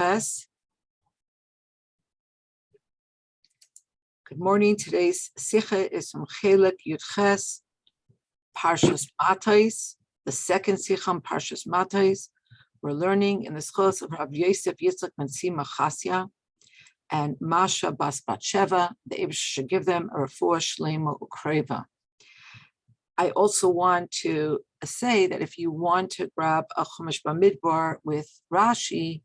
Yudches. Good morning. Today's Sikha is from Chelek Yudches, Parshas Matos, the second Sikha on Parshas Matos. We're learning in the schools of Rav Yosef Yitzchak ben Sima Chasya and Masha Bas Batsheva. The Eibush should give them a refuah shlema ukreva. I also want to say that if you want to grab a Chumash Bamidbar with Rashi,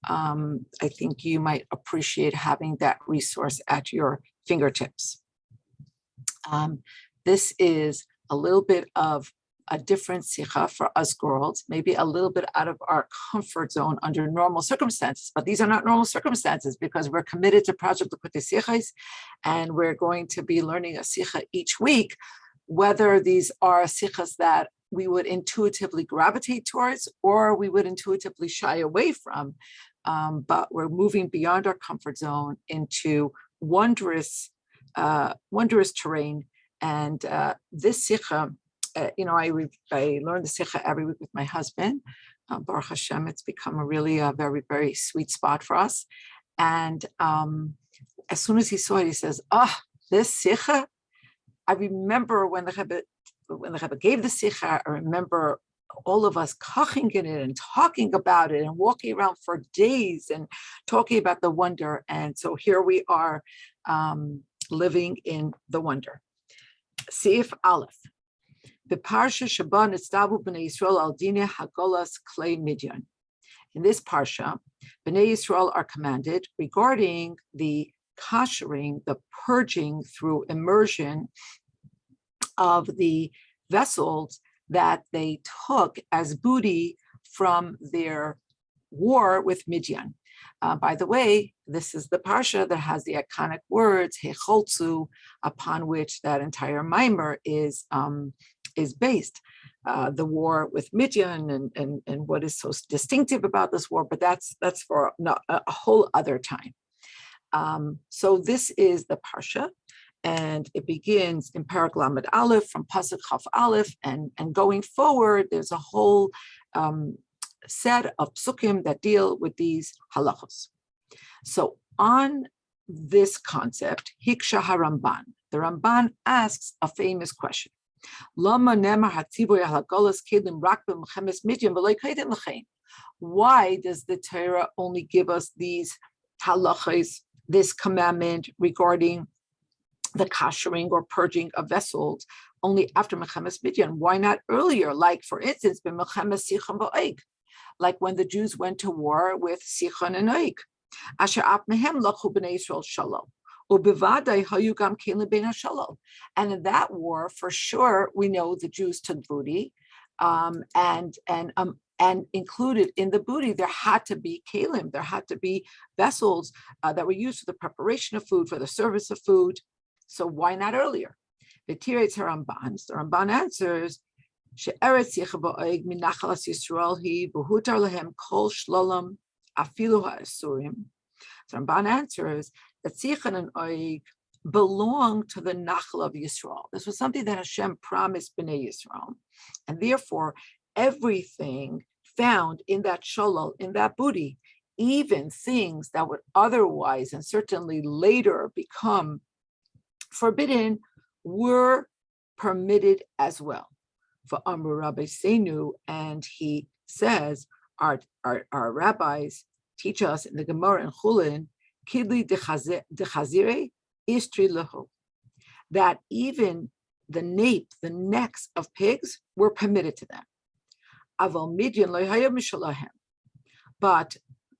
I think you might appreciate having that resource at your fingertips. This is a little bit of a different sikha for us girls, maybe a little bit out of our comfort zone under normal circumstances, but these are not normal circumstances because we're committed to Project Likutei Sichos, and we're going to be learning a sikha each week, whether these are sikhas that we would intuitively gravitate towards or we would intuitively shy away from. But we're moving beyond our comfort zone into wondrous terrain. And this sikha, I learn the sikha every week with my husband. Baruch Hashem, it's become a really very, very sweet spot for us. And as soon as he saw it, he says, this sikha, I remember when the Rebbe gave the sikha, I remember all of us kaching in it and talking about it and walking around for days and talking about the wonder. And so here we are living in the wonder. Seif Aleph. The Parsha Shabbat Nitzdavu B'nai Yisrael al Dine Hagolas Klei Midyan. In this Parsha, B'nai Yisrael are commanded regarding the koshering, the purging through immersion of the vessels that they took as booty from their war with Midian. By the way, this is the parsha that has the iconic words Hecholtzu, upon which that entire mimer is based. The war with Midian and what is so distinctive about this war, but that's for a whole other time. So this is the parsha. And it begins in Parak Lamed Aleph from Pasuk Chaf Aleph, and going forward, there's a whole set of psukim that deal with these halachos. So on this concept, Hiksha HaRamban, the Ramban asks a famous question. Lama nemar hatziboy halagolas kedim rak b'mchemes midyan v'lo kaidim l'chein. Why does the Torah only give us these halachos, this commandment regarding the koshering or purging of vessels only after Mechemes Midian? Why not earlier? Like, for instance, Mechemes Sichon v'Oig, like when the Jews went to war with Sichon and Oig. Asher ap mehem lachu b'nei Yisrael shalom, ubevadai hayu gam kelim bein hashalom. And in that war, for sure, we know the Jews took booty, and included in the booty, there had to be kelim, there had to be vessels that were used for the preparation of food, for the service of food. So why not earlier? The Ramban answers, She'eretz Yechabo'eg minachalas Yisrael hi b'hutar lehem kol shlolam afilu ha'asurim. The Ramban answers that Sichon and Oig belong to the Nachal of Yisrael. This was something that Hashem promised Bnei Yisrael, and therefore everything found in that sholal, in that booty, even things that would otherwise and certainly later become forbidden, were permitted as well. For Amru Rabbi Seinu, and he says, our rabbis teach us in the Gemara in Chulin, Kidli dechazire istri lehu, that even the nape, the necks of pigs, were permitted to them. Aval Midyan lo haya mishalahem, but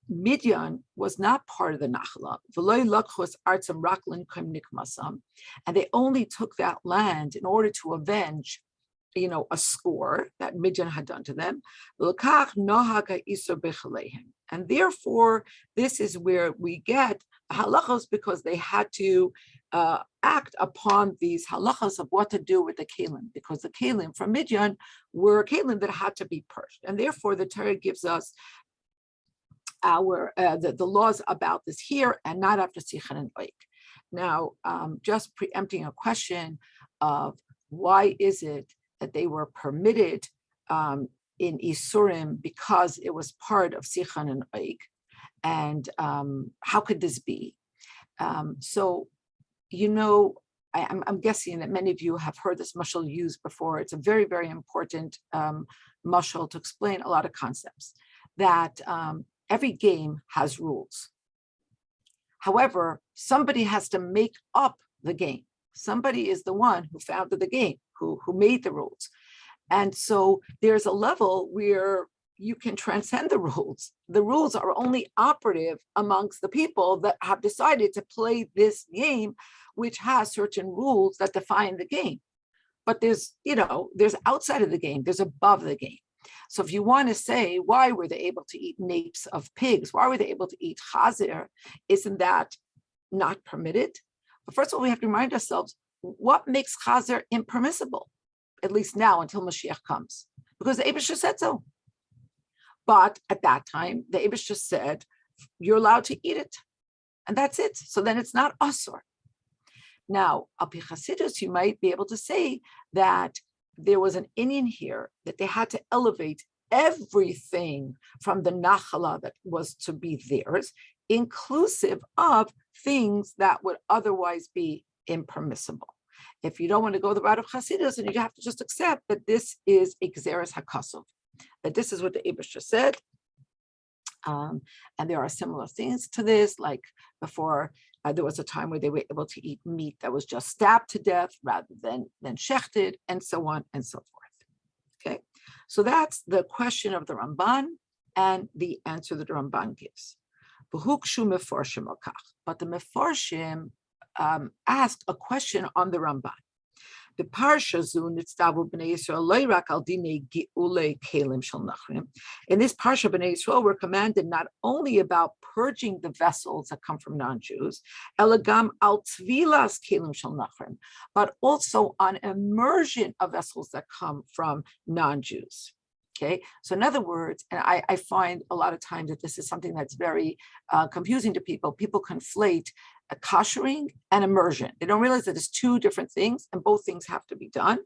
Midian was not part of the Nachla, and they only took that land in order to avenge, a score that Midian had done to them. And therefore, this is where we get halachos, because they had to act upon these halachos of what to do with the kelim, because the kelim from Midian were kelim that had to be purged, and therefore the Torah gives us the laws about this here and not after Sichon and Oig. Now, just preempting a question of why is it that they were permitted in Isurim because it was part of Sichon and Oig, And how could this be? So, I'm guessing that many of you have heard this mashal used before. It's a very, very important mashal to explain a lot of concepts. That every game has rules. However, somebody has to make up the game. Somebody is the one who founded the game, who made the rules. And so there's a level where you can transcend the rules. The rules are only operative amongst the people that have decided to play this game, which has certain rules that define the game. But there's outside of the game, there's above the game. So if you want to say, why were they able to eat napes of pigs? Why were they able to eat chazer? Isn't that not permitted? But first of all, we have to remind ourselves, what makes chazer impermissible? At least now, until Mashiach comes. Because the Eibishter said so. But at that time, the Eibishter said, you're allowed to eat it. And that's it. So then it's not asur. Now, al pi Chassidus, you might be able to say that there was an inyan here that they had to elevate everything from the nachala that was to be theirs, inclusive of things that would otherwise be impermissible. If you don't want to go the route of Chassidus, then you have to just accept that this is a Gzeres HaKasov, that this is what the Eibishter said. And there are similar things to this, like before, there was a time where they were able to eat meat that was just stabbed to death rather than shechted, and so on and so forth. Okay, so that's the question of the Ramban and the answer that the Ramban gives. But the Mefarshim asked a question on the Ramban. The parsha zu nitzdavu b'nei Yisrael loirak al dinei gi'ulei kelim shel nachrim. In this parsha, b'nei Yisrael were commanded not only about purging the vessels that come from non-Jews, elagam al tvilas kelim shel nachrim, but also on immersion of vessels that come from non-Jews. Okay, so in other words, and I find a lot of times that this is something that's very confusing to people. People conflate koshering and immersion. They don't realize that it's two different things, and both things have to be done.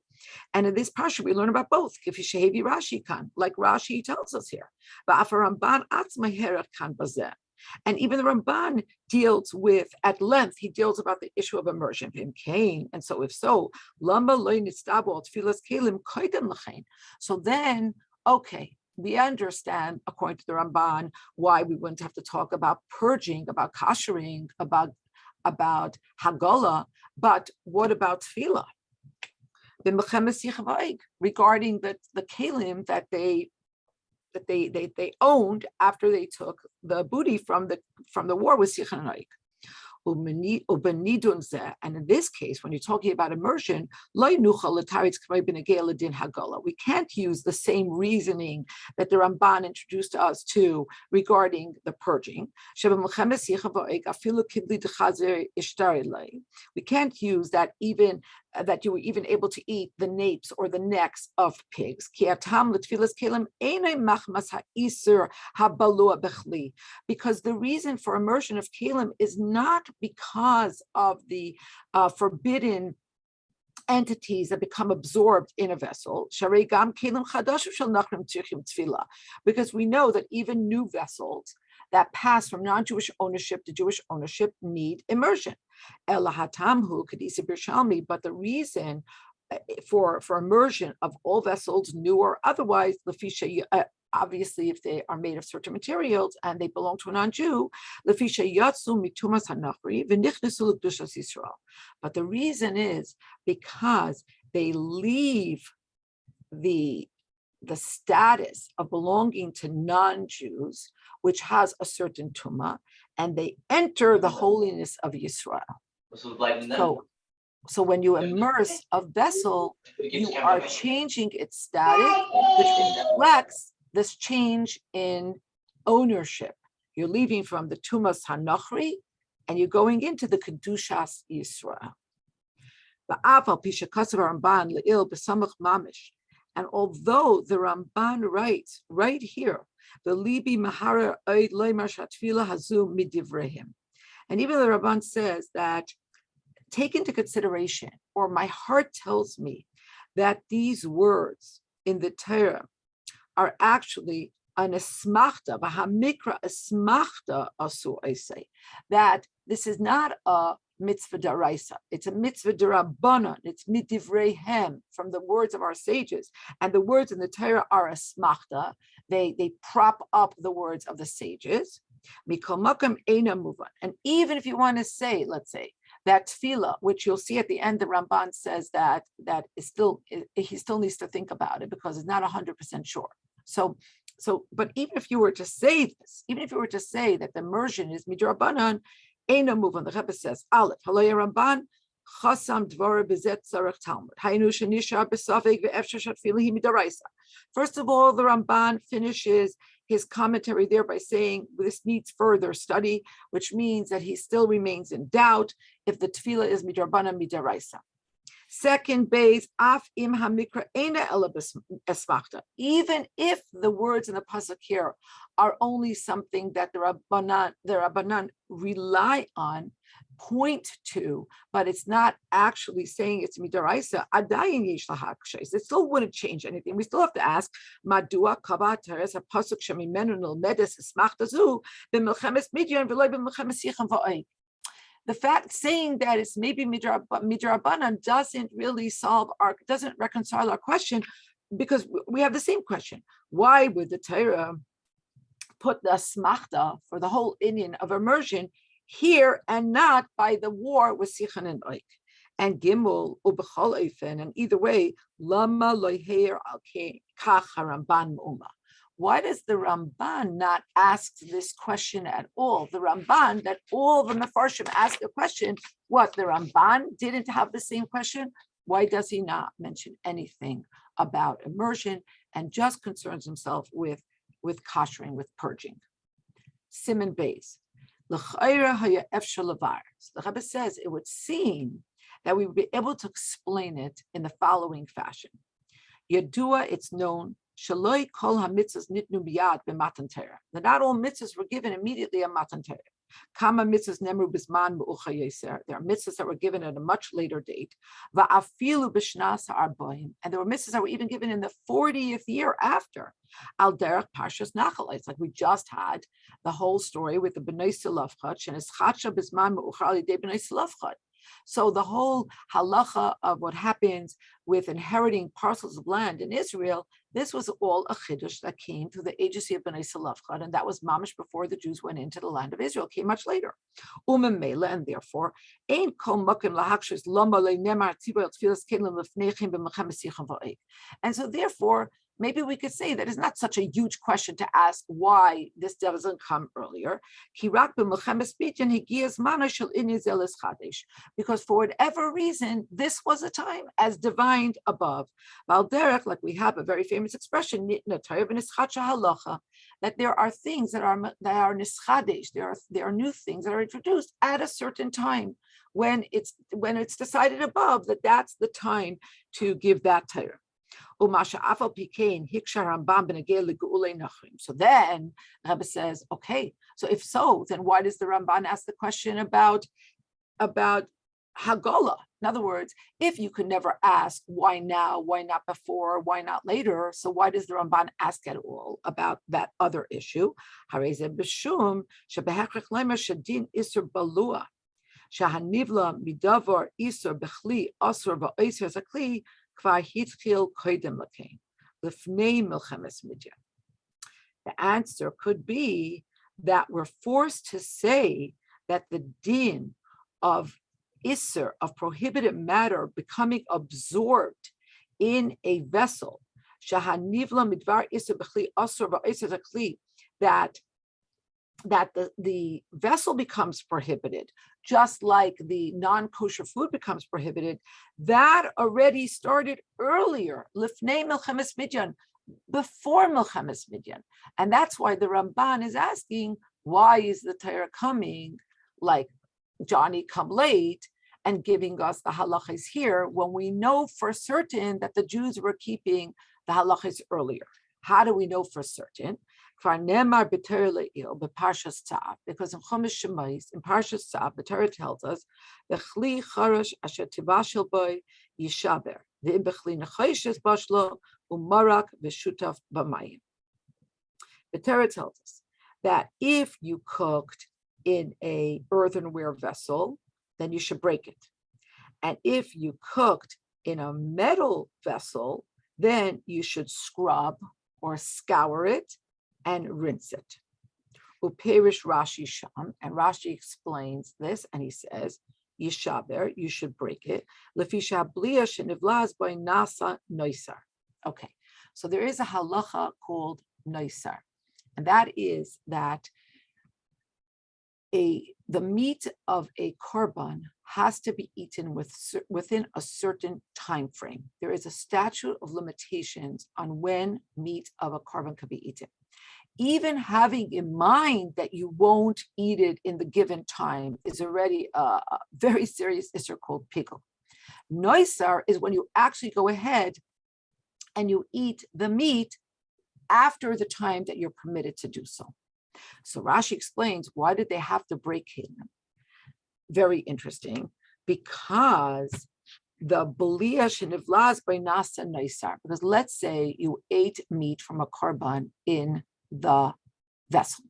And in this parsha, we learn about both. Like Rashi tells us here. And even the Ramban deals with, at length, he deals about the issue of immersion. And so if so, so then, okay, we understand, according to the Ramban, why we wouldn't have to talk about purging, about koshering, about Hagala, but what about tefillah? Regarding the kelim that they owned after they took the booty from the war with Sichon and Oik. And in this case, when you're talking about immersion, we can't use the same reasoning that the Ramban introduced to us to regarding the purging. We can't use that even that you were even able to eat the napes or the necks of pigs. Because the reason for immersion of kelim is not because of the forbidden entities that become absorbed in a vessel, because we know that even new vessels that pass from non-Jewish ownership to Jewish ownership need immersion. But the reason for immersion of all vessels, new or otherwise, obviously if they are made of certain materials and they belong to a non-Jew, but the reason is because they leave the status of belonging to non-Jews, which has a certain tumah, and they enter the holiness of Yisrael. So when you immerse a vessel, you are changing its status, which reflects this change in ownership. You're leaving from the Tumas Hanochri and you're going into the Kedushas Yisrael. And although the Ramban writes right here, the Libi Mahara Oid Leimar Shatfila Hazum Midivrehim. And even the Ramban says that take into consideration, or my heart tells me that these words in the Torah are actually an esmachta, v'hamikra esmachta asu, I say, that this is not a mitzvah daraisa, it's a mitzvah darabanan, it's mitivreihem, from the words of our sages. And the words in the Torah are esmachta, they prop up the words of the sages. Mikol makam eina muvan. And even if you want to say, let's say, that tefillah, which you'll see at the end, the Ramban says that is still, he still needs to think about it because it's not 100% sure. So, but even if you were to say this, even if you were to say that the immersion is midrabanan, eina muvan. The Rebbe says, Aleph, halay Ramban, chasam dvara bezet tzarech Talmud. Haynu shenishar besafek ve'efshar shatfilah midaraisa. First of all, the Ramban finishes his commentary there by saying this needs further study, which means that he still remains in doubt if the tefillah is midrabana midaraisa. Second base, af im hamikra ena ela esmachta. Even if the words in the pasuk here are only something that the Rabbanan rely on, point to, but it's not actually saying it's midaraisa, adayin yesh lahakshais. It still wouldn't change anything. We still have to ask, madua kava teres hapasuk shemimenu nilmedes esmachta zu b'milchemes midyan v'loy b'milchemes yicham va'oig. The fact saying that it's maybe midrabanan doesn't really doesn't reconcile our question, because we have the same question. Why would the Torah put the smachta for the whole Indian of immersion here and not by the war with Sichon and Oik? And Gimel ubechol eifen, and either way, lama loiher al kach haramban mu'uma. Why does the Ramban not ask this question at all? The Ramban, that all the Mefarshim ask a question, what, the Ramban didn't have the same question? Why does he not mention anything about immersion and just concerns himself with koshering, with purging? Siman Beis. The Rebbe says it would seem that we would be able to explain it in the following fashion. Yadua, it's known, Shaloi kol ha-mitzvahs nitnu miyad b'matan Torah. That not all mitzvahs were given immediately at Matan Torah. Kama mitzvahs nemru b'zman me'ucha yeser. There are mitzvahs that were given at a much later date. Va'afilu b'shnas ha'arbaim. And there were mitzvahs that were even given in the 40th year after. Al derech parshas nachal. It's like we just had the whole story with the b'nai silavchad. Shenes chatsha b'zman me'ucha al yidei b'nai silavchad. So the whole halacha of what happens with inheriting parcels of land in Israel, this was all a chiddush that came through the agency of Bnei Salavchad, and that was mamish before the Jews went into the land of Israel. It came much later. And therefore, and so therefore, maybe we could say that it's not such a huge question to ask why this doesn't come earlier. Because for whatever reason, this was a time as divined above. Like we have a very famous expression, that there are things that are nischadesh, there are new things that are introduced at a certain time when it's decided above that that's the time to give that Torah. So then Rebbe says, okay, so if so, then why does the Ramban ask the question about Hagolah? In other words, if you could never ask why now, why not before, why not later, so why does the Ramban ask at all about that other issue? The answer could be that we're forced to say that the din of Isser, of prohibited matter becoming absorbed in a vessel, that the vessel becomes prohibited, just like the non-kosher food becomes prohibited, that already started earlier, lifnei milchemes midyan, before milchemes midyan. And that's why the Ramban is asking, why is the Torah coming like Johnny come late and giving us the halachas here when we know for certain that the Jews were keeping the halachas earlier? How do we know for certain? Because in Chumash Shemais, in Parshas Tzav, the Torah tells us, "Bechli charash asher tivashel boy yishaber, ve'im bechli nechoshes bashlo umarak v'shutaf b'mayim." The Torah tells us that if you cooked in a earthenware vessel, then you should break it. And if you cooked in a metal vessel, then you should scrub or scour it and rinse it. Uperish Rashi Sham, and Rashi explains this, and he says, Yishaber, you should break it. Lefisha bliya shenivlaz by nasa noisar. Okay, so there is a halacha called noisar, and that is that the meat of a korban has to be eaten within a certain time frame. There is a statute of limitations on when meat of a korban can be eaten. Even having in mind that you won't eat it in the given time is already a very serious issue called pigul. Noisar is when you actually go ahead and you eat the meat after the time that you're permitted to do so. So Rashi explains, why did they have to break him? Very interesting, because the belia shenivlaz by nasa noisar, because let's say you ate meat from a korban in the vessel,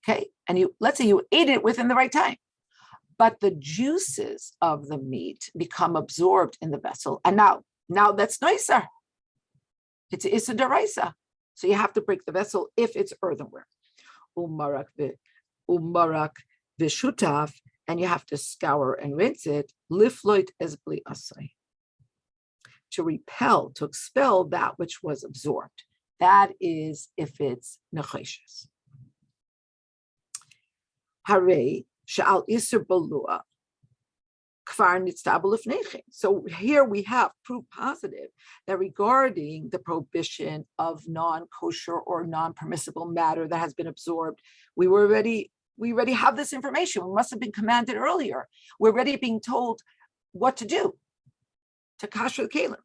okay, and let's say you ate it within the right time, but the juices of the meat become absorbed in the vessel, and now that's noisar. It's a deraisa, so you have to break the vessel if it's earthenware. Umarak v'shutaf, and you have to scour and rinse it. Lifloit es bli asay, to repel, to expel that which was absorbed. That is if it's nechoshes. Hare she'al iser balua kvar nitztabel lifneichen. So here we have proof positive that regarding the prohibition of non-kosher or non-permissible matter that has been absorbed, we already have this information. We must have been commanded earlier. We're already being told what to do to kasher the kelim.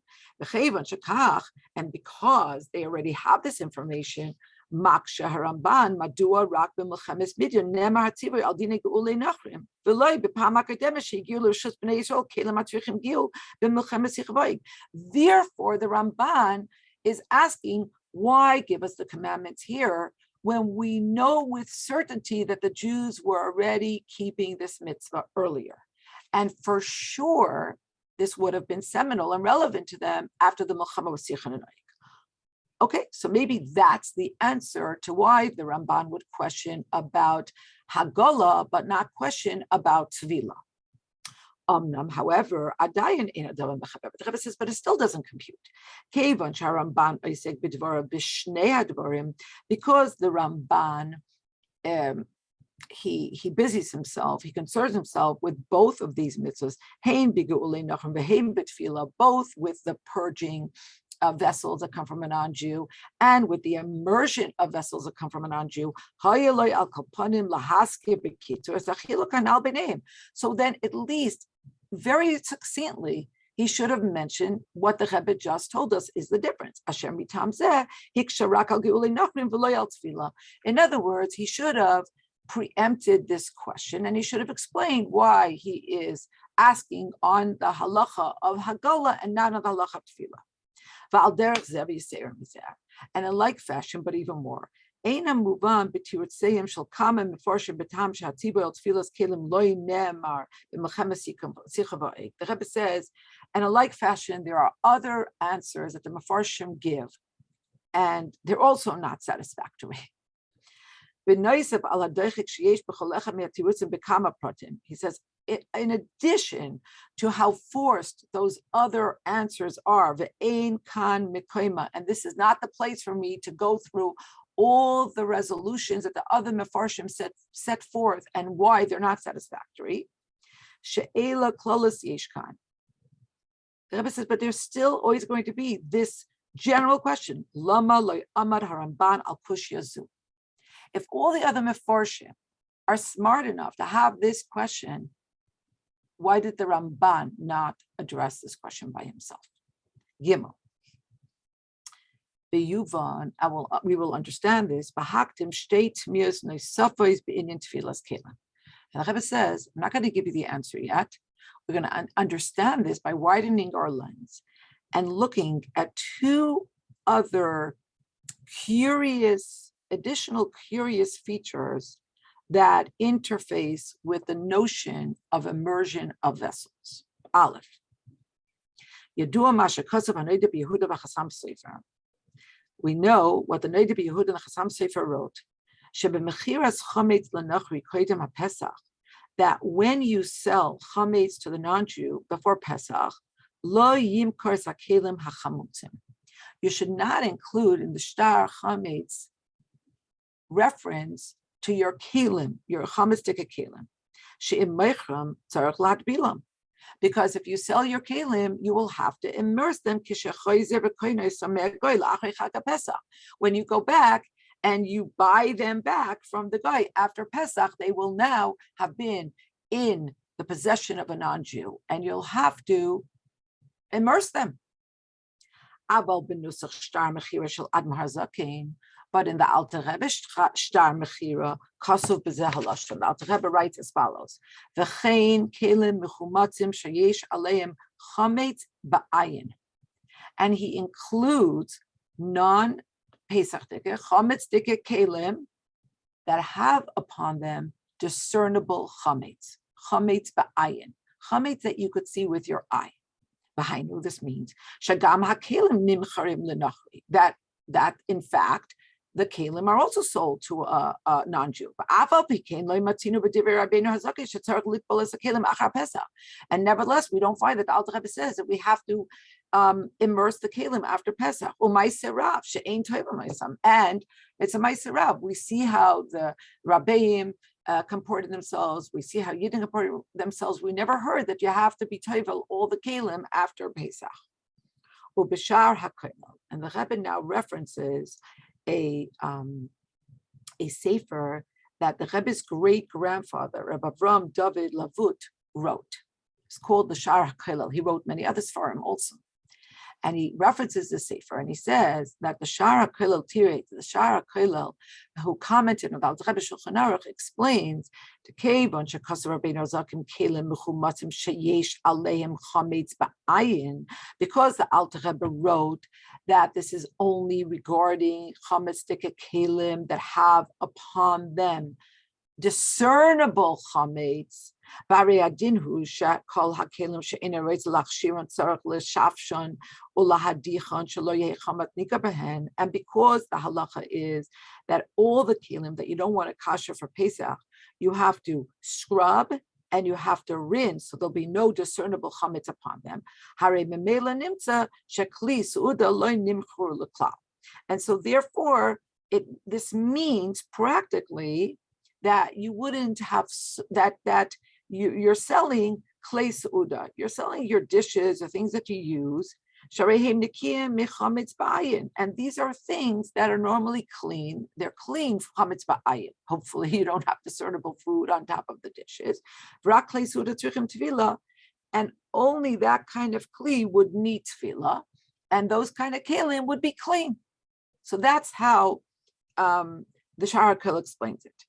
And because they already have this information, Maksha Haramban, Madua Rak b'Milchemes Midian, Nemar Hatziva al Dine Geulei Nachrim, V'loi b'Pam Akademis Shegiu l'Rishus B'nei Yisrael Kelim Atzrichim Giu b'Milchemes Yichvayim. Therefore, the Ramban is asking, why give us the commandments here when we know with certainty that the Jews were already keeping this mitzvah earlier, and for sure this would have been seminal and relevant to them after the Milchama was Sichon and Oik. Okay, so maybe that's the answer to why the Ramban would question about Hagolah, but not question about Tvila. However, Adayan in Adalam Bechaber, the Rebbe says, but it still doesn't compute. Kevan Sharamban Isek Bidvara Bishnei Advarim, because the Ramban he busies himself, he concerns himself with both of these mitzvahs, both with the purging of vessels that come from a non-Jew and with the immersion of vessels that come from a non-Jew. So then at least very succinctly, he should have mentioned what the Rebbe just told us is the difference. In other words, he should have preempted this question, and he should have explained why he is asking on the halacha of Hagolah and not on the halacha of Tefillah. And in like fashion, but even more, the Rebbe says, and in like fashion, there are other answers that the Mefarshim give, and they're also not satisfactory. He says, in addition to how forced those other answers are, and this is not the place for me to go through all the resolutions that the other Mefarshim set forth and why they're not satisfactory. The Rebbe says, but there's still always going to be this general question, Lama lo amad haramban al kush yazu. If all the other Mefarshim are smart enough to have this question, why did the Ramban not address this question by himself? Gimel. B'Yuvan, we will understand this. B'haktim shtei tmios noisafos b'inyan tfilas kelim. And the Rebbe says, I'm not going to give you the answer yet. We're going to understand this by widening our lens and looking at two other curious additional curious features that interface with the notion of immersion of vessels. Aleph. We know what the Noda B'Yehuda and the Chasam Sofer wrote. That when you sell chametz to the non-Jew before Pesach, lo yimkar sakelim hachamutzim. You should not include in the shtar chametz reference to your kelim, your chametz dika kelim. She'im meichram tzarich ladbilam. Because if you sell your kelim, you will have to immerse them. When you go back and you buy them back from the guy after Pesach, they will now have been in the possession of a non-Jew, and you'll have to immerse them. But in the Alter Rebbe shtar mechira, kasuv b'zeh halashon. The Alter Rebbe writes as follows: V'chein kelim mechumatzim sheyesh aleim chametz ba'ayin, and he includes non-Pesach dike chametz dike kelim that have upon them discernible chametz ba'ayin, chametz that you could see with your eye. V'hainu, this means shagam hakelim nimcharim lenachri, that in fact the kelim are also sold to a non-Jew. And nevertheless, we don't find that the Alter Rebbe says that we have to immerse the kelim after Pesach. And it's a ma'aseh rav. We see how the Rabbeim comported themselves. We see how Yidden comported themselves. We never heard that you have to be toivel all the kelim after Pesach. And the Rebbe now references a sefer that the Rebbe's great-grandfather, Rabbi Avram David Lavut, wrote. It's called the Shar HaKolel. He wrote many others for him also. And he references the sefer, and he says that the Shar HaKolel Tirei, the Shar HaKolel, who commented on the Rebbe Shulchan Aruch, explains to Kevon shekasar Rabbeinu Zakim kelim mechumatzim sheyesh aleim chametz ba'ayin, because the Alter Rebbe wrote that this is only regarding chametz dika kelim that have upon them discernible chametz. And because the halacha is that all the kelim that you don't want to kasher for Pesach, you have to scrub and you have to rinse, so there'll be no discernible chametz upon them. And so therefore, this means practically that you wouldn't have that you're selling klei seuda. You're selling your dishes or things that you use. And these are things that are normally clean. They're clean for chametz ba'ayin. Hopefully you don't have discernible food on top of the dishes. And only that kind of kli would need tefillah, and those kind of kelim would be clean. So that's how the Shar HaKolel explains it.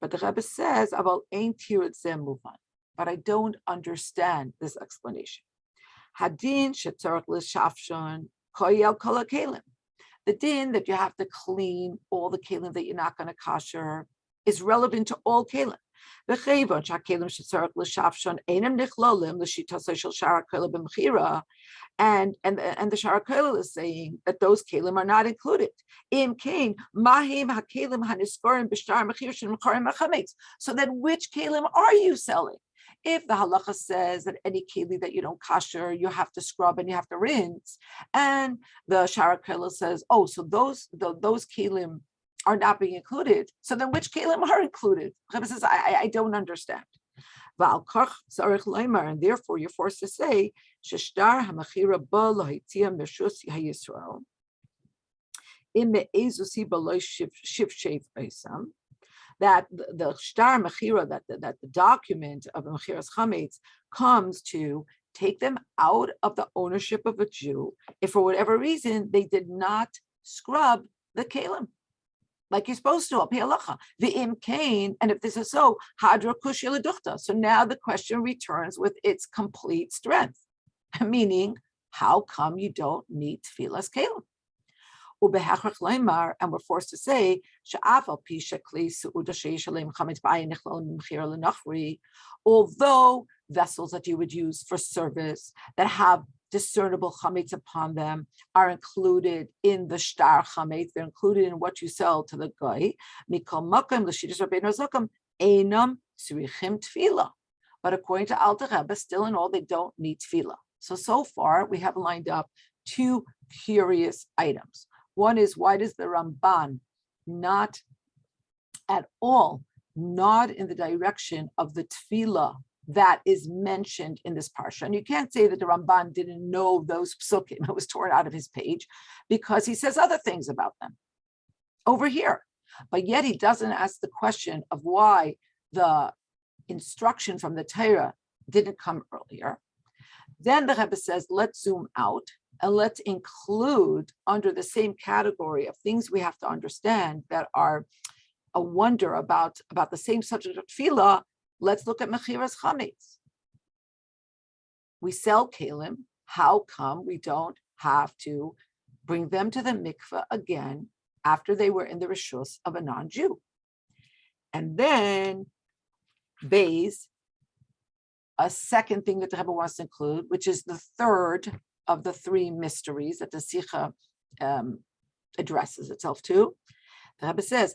But the Rebbe says, "Aval ein tirat zeh muvan." But I don't understand this explanation. Hadin shetzarich l'shafshon koyel kol hakelim. The din that you have to clean all the kelim that you're not going to kasher is relevant to all kelim. V'chevon shakelim shetzarich l'shafshon einam nichlolim l'shitasa shel Shar HaKolel b'mechira. And the Shar HaKolel is saying that those kelim are not included. Im kain mahim hakelim haniskorim b'shtar mechir shemecharim hachametz. So then, which kelim are you selling? If the halacha says that any keli that you don't kasher, you have to scrub and you have to rinse, and the Shar HaKolel says, oh, so those kelim are not being included. So then, which kelim are included? Rebbe says, I don't understand. And therefore, you're forced to say, that the shtar mechira, that the document of the mechiras chametz comes to take them out of the ownership of a Jew if for whatever reason they did not scrub the kelim like you're supposed to, the im kain, and if this is so, hadra kushya leduchta. So now the question returns with its complete strength, meaning, how come you don't need tefillas kelim? And we're forced to say, although vessels that you would use for service that have discernible chametz upon them are included in the shtar chametz, they're included in what you sell to the guy. But according to Alter Rebbe, still in all, they don't need tefillah. So far, we have lined up two curious items. One is, why does the Ramban not at all nod in the direction of the tefillah that is mentioned in this parsha? And you can't say that the Ramban didn't know those psukim. It was torn out of his page because he says other things about them over here. But yet he doesn't ask the question of why the instruction from the Torah didn't come earlier. Then the Rebbe says, let's zoom out and let's include under the same category of things we have to understand that are a wonder about the same subject of tefillah. Let's look at mechiras chametz. We sell kalim. How come we don't have to bring them to the mikveh again after they were in the rishus of a non-Jew? And then Beis, a second thing that the Rebbe wants to include, which is the third of the three mysteries that the Sikha addresses itself to. The Rebbe says,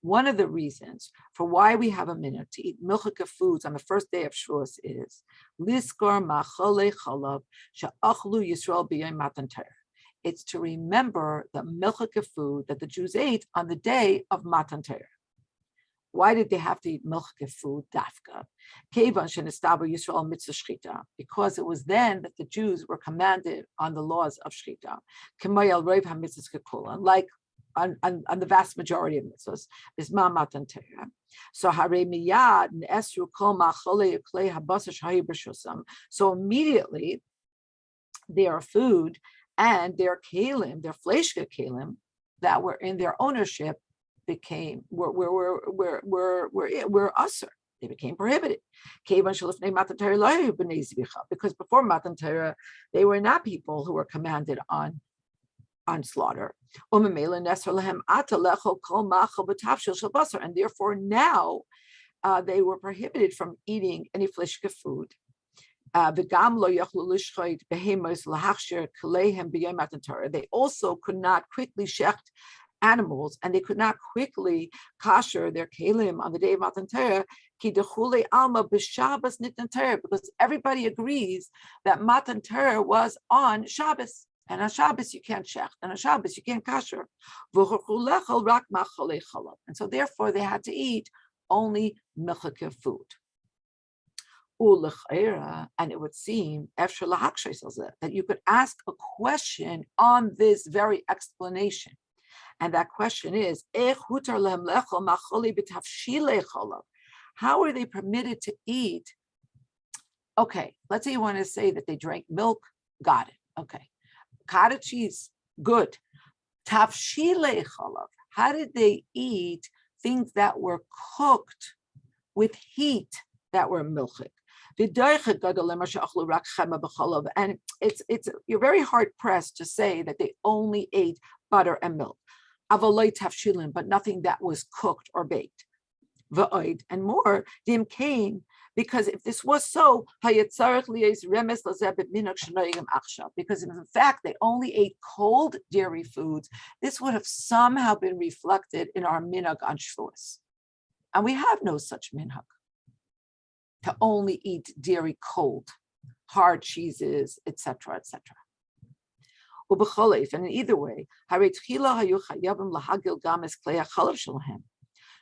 one of the reasons for why we have a minhag to eat milchike foods on the first day of Shavuos is it's to remember the milchike food that the Jews ate on the day of Matan Torah. Why did they have to eat milchike food, dafka? Because it was then that the Jews were commanded on the laws of shchita, like on the vast majority of mitzvahs, is Matan Torah. So immediately their food and their kalim, their fleshka kalim that were in their ownership were usher. They became prohibited. Because before Matan Torah, they were not people who were commanded on slaughter. And therefore now they were prohibited from eating any fleshka food. They also could not quickly shecht animals, and they could not quickly kasher their kalim on the day of Matan Torah, because everybody agrees that Matan Torah was on Shabbos, and on Shabbos you can't shecht, and on Shabbos you can't kasher. And so therefore they had to eat only milchike food. And it would seem that you could ask a question on this very explanation. And that question is, how are they permitted to eat? Okay, let's say you want to say that they drank milk. Got it. Okay. Cottage cheese, good. Tafshile chalav. How did they eat things that were cooked with heat that were milchik? And it's you're very hard pressed to say that they only ate butter and milk, but nothing that was cooked or baked. And more, because if this was so, because if in fact they only ate cold dairy foods, this would have somehow been reflected in our minhag on Shavuos. And we have no such minhag to only eat dairy cold, hard cheeses, etc., etc. And in either way,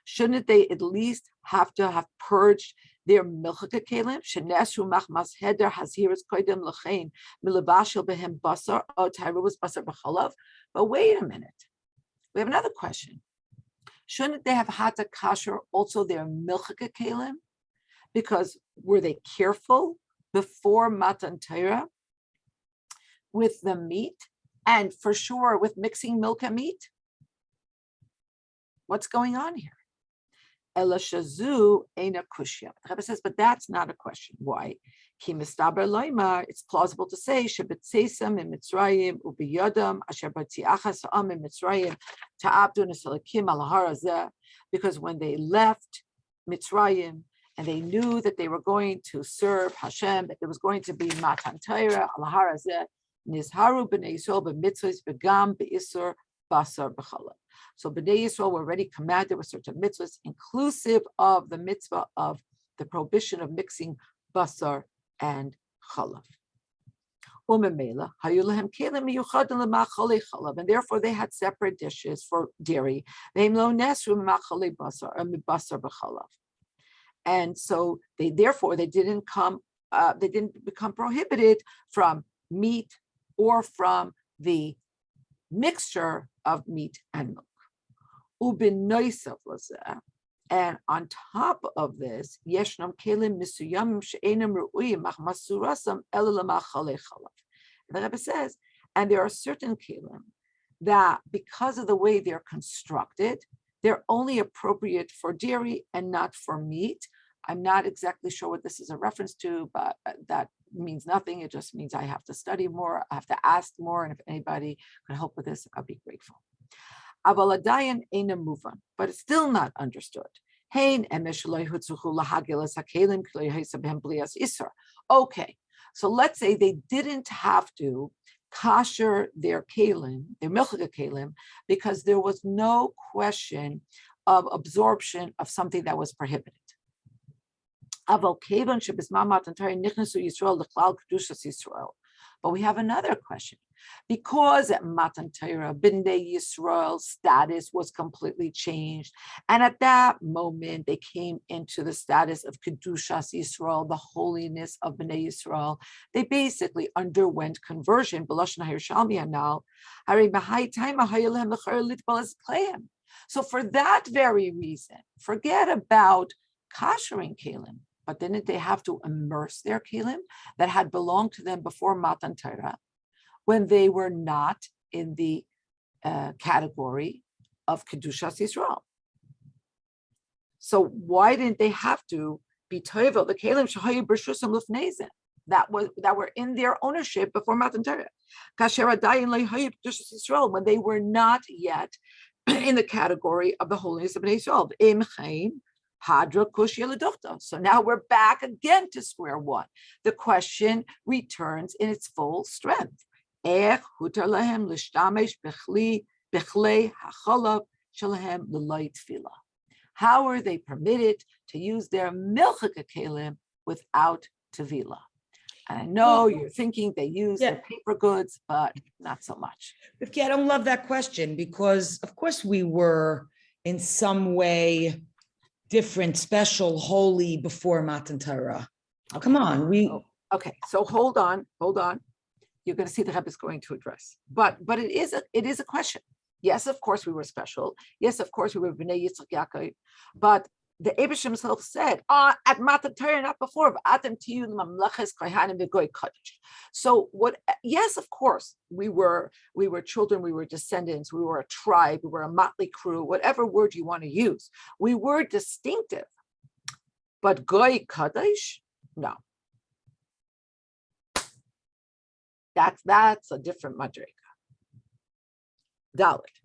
shouldn't they at least have to have purged their milchike kelim? But wait a minute, we have another question. Shouldn't they have had to kasher also their milchike kelim? Because were they careful before Matan Torah with the meat, and for sure with mixing milk and meat? What's going on here? Ela shazu eina kushya. The Rebbe says, but that's not a question. Why? Ki mistaber loima. It's plausible to say shebetzeisam in Mitzrayim ubiyadam asher batziachas ha'am in Mitzrayim ta'abdu nesalakim al har hazeh. Because when they left Mitzrayim and they knew that they were going to serve Hashem, that there was going to be Matan Torah al har hazeh, nizharu b'nei Yisrael b'mitzvos begam be'isur basar b'challah. So Bnei Yisrael were already commanded with certain mitzvahs, inclusive of the mitzvah of the prohibition of mixing basar and chalav. And therefore they had separate dishes for dairy. And so they didn't become prohibited from meat or from the mixture of meat and milk. And on top of this, yeshnam kelim misuyamim she'enam ru'uyim mach masurasam ela lemachale chalav. The Rebbe says, and there are certain kelim that because of the way they're constructed, they're only appropriate for dairy and not for meat. I'm not exactly sure what this is a reference to, but that means nothing. It just means I have to study more, I have to ask more, and if anybody could help with this, I'll be grateful. But it's still not understood. Okay, so let's say they didn't have to kosher their kelim, their milchika kelim, because there was no question of absorption of something that was prohibited. But we have another question. Because at Matan Torah, Bnei Yisrael's status was completely changed. And at that moment, they came into the status of Kedushas Yisrael, the holiness of Bnei Yisrael. They basically underwent conversion. So for that very reason, forget about koshering kelim. But didn't they have to immerse their kelim that had belonged to them before Matan Torah when they were not in the category of Kedushas Yisrael? So why didn't they have to be toivel the kelim shahayu b'rshusam lufnei that were in their ownership before Matan Torah? Kasher adayin lehayu Kedushas Yisrael, when they were not yet in the category of the holiness of Bnei Yisrael. Imchain Hadra Kushya Leduchta. So now we're back again to square one. The question returns in its full strength. Ech hutar lahem l'shtamesh bechlei hachalav shalahem l'lay tefillah. How are they permitted to use their milchika kelim without tefillah? And I know you're thinking they use their paper goods, but not so much. Rivky, I don't love that question because, of course, we were in some way different, special, holy before Matan Torah. Okay. Come on, Okay, so hold on. You're going to see the Rebbe is going to address, but it is a question. Yes, of course we were special. Yes, of course we were Bnei Yitzchak Yaakov, but the Eibush himself said, at Matan Torah, not before, so what? Yes, of course, we were children, we were descendants, we were a tribe, we were a motley crew, whatever word you want to use. We were distinctive, but Goy Kadosh, no. That's a different madrega. Dalit.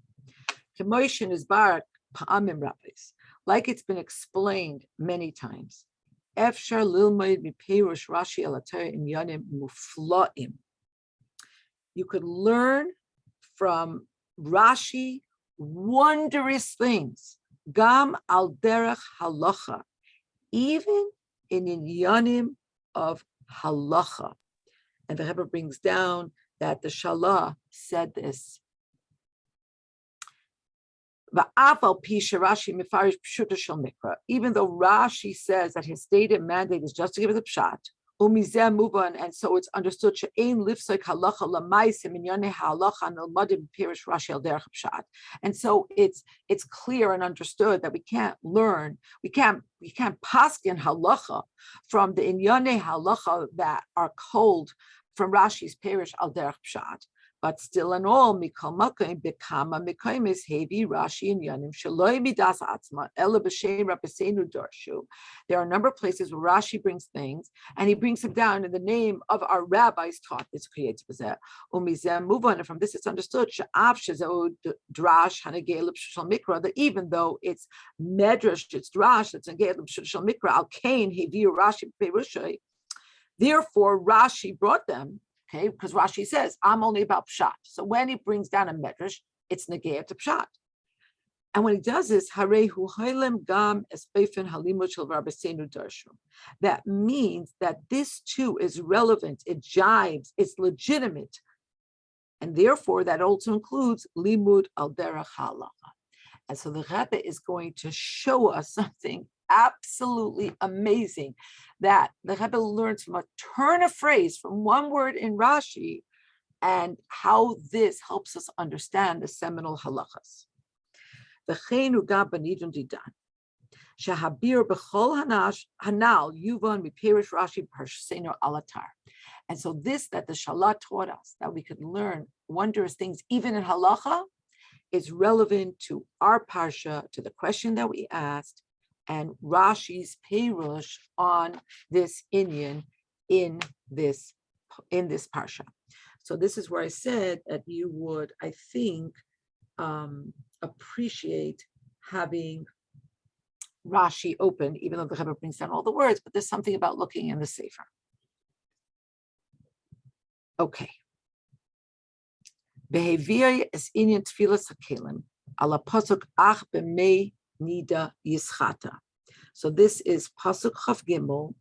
Kemoishin is barak pa'amim rabbis. Like it's been explained many times. Efshar lilmoid miperush Rashi elatayr in yanim muflaim. You could learn from Rashi wondrous things. Gam al derech halacha, even in yanim of halacha. And the Rebbe brings down that the Shalah said this. Even though Rashi says that his stated mandate is just to give it the pshat, and so it's understood and so it's clear and understood that we can't paskin halacha from the inyane halacha that are cold from Rashi's perish al derech pshat. But still in all, mikol makom bekama mikomis hevi Rashi and Yanim shaloi midas atzma ela b'shem rabbeinu darshu. There are a number of places where Rashi brings things, and he brings them down in the name of our rabbis taught this creates b'zeh. Umizeh move on, and from this it's understood she'av shezeu drash hanegei l'pshul mikra, that even though it's medrash, it's drash, it's hanegei l'pshul mikra al kain hevi Rashi b'perushay. Therefore, Rashi brought them. Okay, because Rashi says, I'm only about pshat. So when he brings down a medrash, it's negea to pshat. And when he does this, harehu hailem gam espeifen halimut shel rabbeinu darshu. That means that this too is relevant, it jives, it's legitimate. And therefore, that also includes limud al derech halacha. And so the Rebbe is going to show us something absolutely amazing, that the Rebbe learns from a turn of phrase from one word in Rashi, and how this helps us understand the seminal halachas. V'cheinu gam b'nidun didan shahabir b'chol hanal yuvan mipirish Rashi b'harshseinu alatar. And so this that the Shalat taught us, that we could learn wondrous things even in halacha, is relevant to our parsha, to the question that we asked, and Rashi's perush on this inyan in this parsha. So this is where I said that you would, I think, appreciate having Rashi open, even though the Rebbe brings down all the words, but there's something about looking in the Sefer. Okay. Behavior is inyan tfilas hakelim ala pasuk ach b'mei nida yischata. So this is pasuk Chav Gimel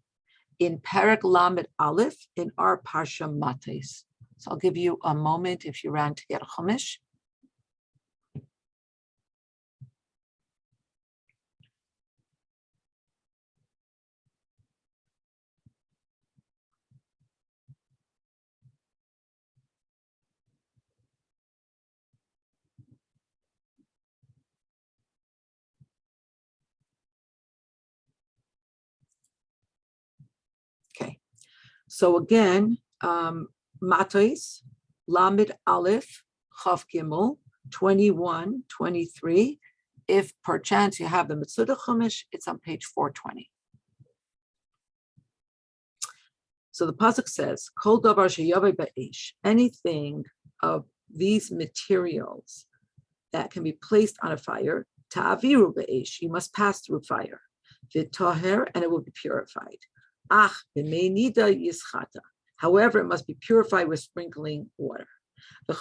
in Perek Lamed Aleph in our parsha Matos. So I'll give you a moment if you ran to get a chumash. Okay, so again, Matos, Lamed Aleph, Chav Gimel, 21, 23. If perchance you have the Mitzudah Chumash, it's on page 420. So the pasuk says, "Kol davar sheyaveh ba'esh," anything of these materials that can be placed on a fire, ta'aviru ba'esh, you must pass through fire, v'taher, and it will be purified. Ach b'mei nida yischata. However, it must be purified with sprinkling water. But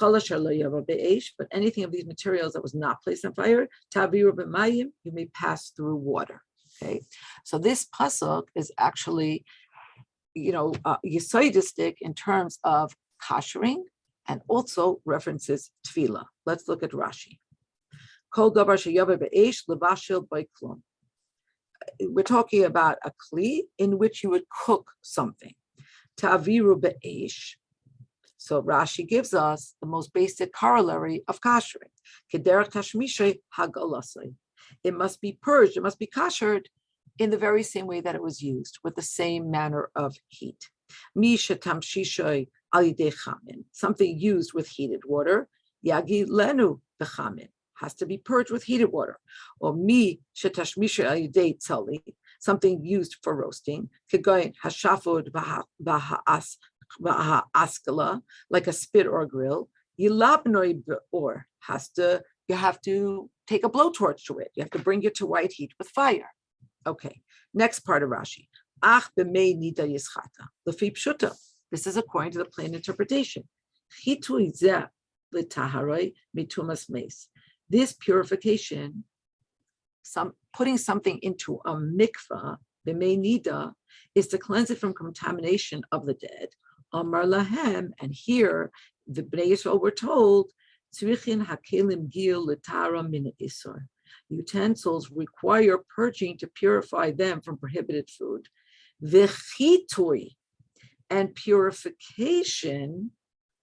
anything of these materials that was not placed on fire, ta'aviru b'mayim, you may pass through water. Okay, so this pasuk is actually, yesodistic in terms of kashering, and also references tefillah. Let's look at Rashi. Kol davar sheyaveh ba'esh levashel b'klum. We're talking about a kli in which you would cook something. Ta'aviru ba'esh. So Rashi gives us the most basic corollary of kashering. Kederach tashmishay hagalasai. It must be purged, it must be kashered in the very same way that it was used, with the same manner of heat. Misha tamshishay alidei chamin, something used with heated water. Yagi lenu bechamin, has to be purged with heated water. Or mi shetashmishay alidei tzali, something used for roasting. Kegoyin hashafod v'ha'askala, like a spit or a grill. Yilabnoi or you have to take a blowtorch to it. You have to bring it to white heat with fire. Okay, next part of Rashi. Ach b'mei nida yischata. L'fi pshuta. This is according to the plain interpretation. Chitui zeh l'taharoi mitumas meis. This purification, putting something into a mikvah, b'mei nida, is to cleanse it from contamination of the dead. Amar lahem, and here the Bnei Yisrael were told, tzrichin hakelim gil l'tara min isor. Utensils require purging to purify them from prohibited food. V'chitui, and purification,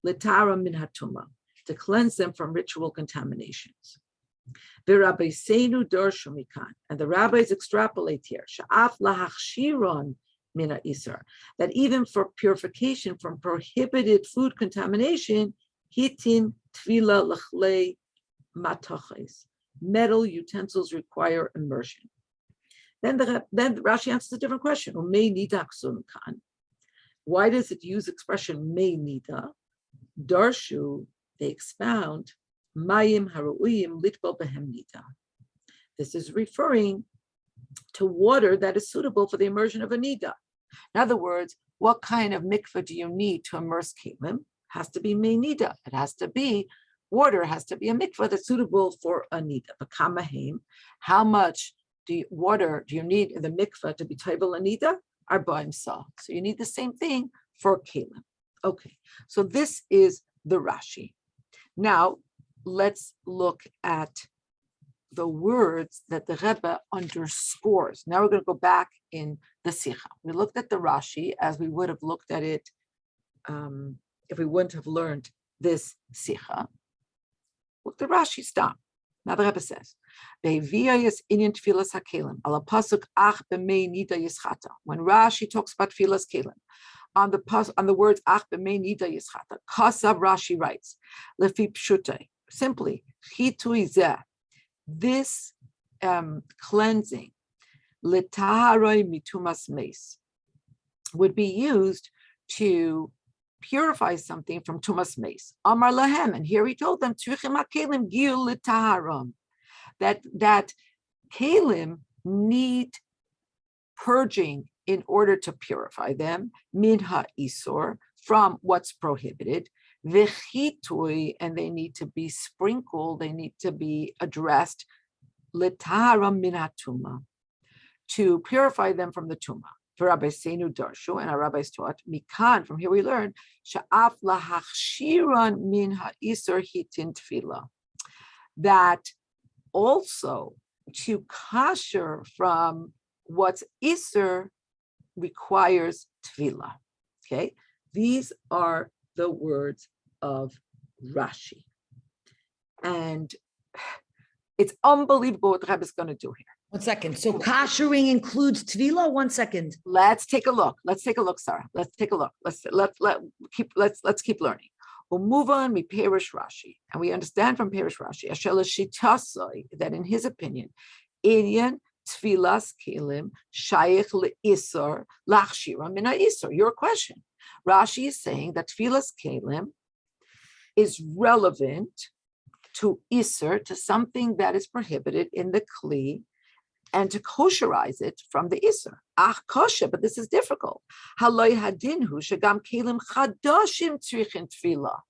l'tara min hatuma, to cleanse them from ritual contaminations. V'rabbeinu darshu mikan, and the rabbis extrapolate here, sha'af lahachshiron mina isar, that even for purification from prohibited food contamination, Hitin tvila lechlei matoches. Metal utensils require immersion. Then Rashi answers a different question. Why does it use expression me nida? Darshu, they expound, mayim haru'uyim litbal behem nida. This is referring to water that is suitable for the immersion of a nida. In other words, what kind of mikveh do you need to immerse kelim? Has to be me nida. It has to be water, has to be a mikveh that's suitable for a nida. B'kamahim, how much water do you need in the mikveh to be table a nida? Arba'im sa. So you need the same thing for kelim. Okay, so this is the Rashi. Now let's look at the words that the Rebbe underscores. Now we're going to go back in the Sikha. We looked at the Rashi as we would have looked at it if we wouldn't have learned this Sikha. Look, the Rashi stop. Now the Rebbe says, when Rashi talks about tfilas kelim, on the words ach b'mei nida yischata, kasav Rashi writes, lefi pshutei, simply, chitui zeh, this cleansing, litaharoi mitumas meis, would be used to purify something from tumas meis. Amar lahem, and here he told them, tzrichim hakelim giu litaharom, that kelim need purging in order to purify them, min ha'isor, from what's prohibited, v'chitui, and they need to be sprinkled, they need to be addressed, l'taharam min ha'tuma, to purify them from the tuma. Rabbi Seinu Darshu, and our rabbis taught, Mikan, from here we learn, Sha'af lahachshiran min ha'isor hitin tefillah, that also to kasher from what's isur requires tefillah. Okay, these are the words of Rashi, and it's unbelievable what the Rebbe is going to do here. 1 second. So kashering includes tefillah? 1 second. Let's take a look. Let's take a look, Sarah. Let's take a look. Let's keep learning. We'll move on. We perish Rashi, and we understand from perish Rashi that in his opinion, Inyan tfilas kelim shayich leisor lachshira min ha'isor. Your question. Rashi is saying that tfilas kelim is relevant to isur, to something that is prohibited in the kli, and to kosherize it from the isur. Kosher, but this is difficult. Haloi hadinhu shagam kelim chadashim tzrichin tefillah.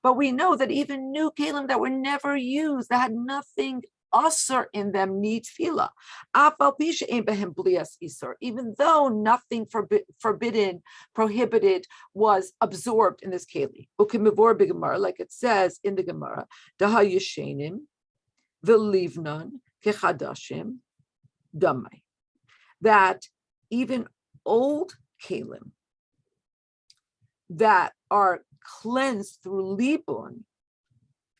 But we know that even new kelim that were never used, that had nothing asur in them, need tefillah. Even though nothing forbidden, prohibited was absorbed in this keli. Like it says in the Gemara, Daha Yeshenim, V'livnon, Kechadashim, Damai. That even old kelim that are cleansed through libun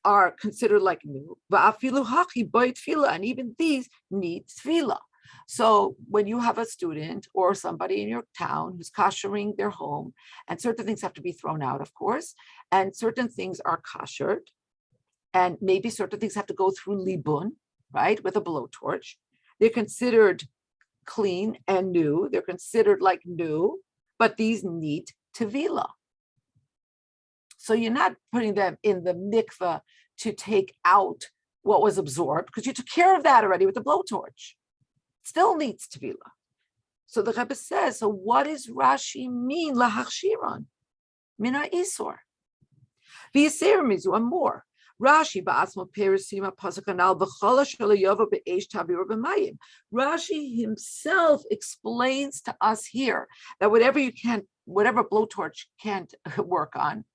are considered like new. And even these need tefillah. So when you have a student or somebody in your town who's koshering their home, and certain things have to be thrown out, of course, and certain things are koshered, and maybe certain things have to go through libun, right, with a blowtorch. They're considered clean and new. They're considered like new, but these need tefillah. So you're not putting them in the mikveh to take out what was absorbed, because you took care of that already with the blowtorch. Still needs tefillah. So the Rebbe says, so what does Rashi mean, lahachshiran? Min ha'isor. V'yisera mizu, and more. Rashi ba'asmo perisima pasakanal b'chola shalayova be'esh tavira b'mayim. Rashi himself explains to us here that whatever blowtorch can't work on,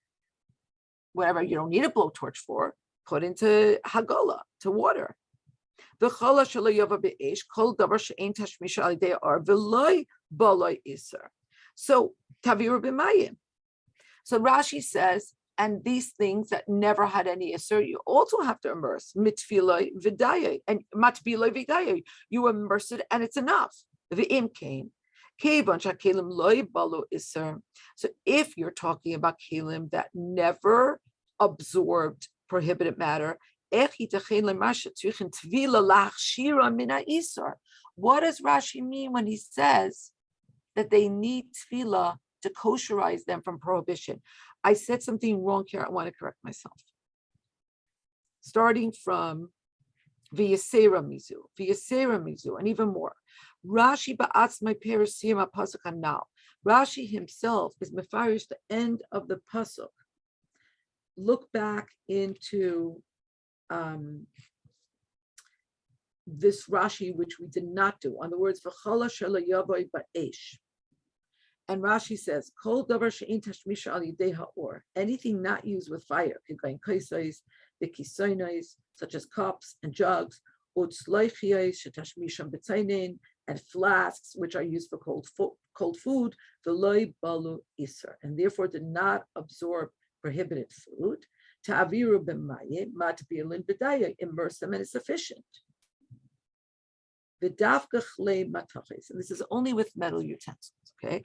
whatever you don't need a blowtorch for, put into hagola, to water. V'chola shalayova be'esh kol davar she'ein tashmisha alidei ar v'loy boloi iser. So tavira b'mayim. So Rashi says, and these things that never had any isur, you also have to immerse mitfiloi v'dayai and matbiloi v'dayai. You immerse it, and it's enough. V'im came. So if you're talking about kelim that never absorbed prohibited matter. What does Rashi mean when he says that they need tefillah to kosherize them from prohibition? I said something wrong here. I want to correct myself. Starting from v'yasera mizu, and even more. Rashi ba'atzmai perusiyim pasuk hanal. Rashi himself is mefarish the end of the pasuk. Look back into this Rashi, which we did not do, on the words v'chala shelo yavoy ba'esh. And Rashi says, "Kol davar she'in tashmisha al yidei ha'or." Anything not used with fire, such as cups and jugs, and flasks, which are used for cold food, v'loy balu iser, and therefore did not absorb prohibited food. Ta'aviru b'maye matbielin b'daya, immerse them and it's sufficient. And this is only with metal utensils, okay?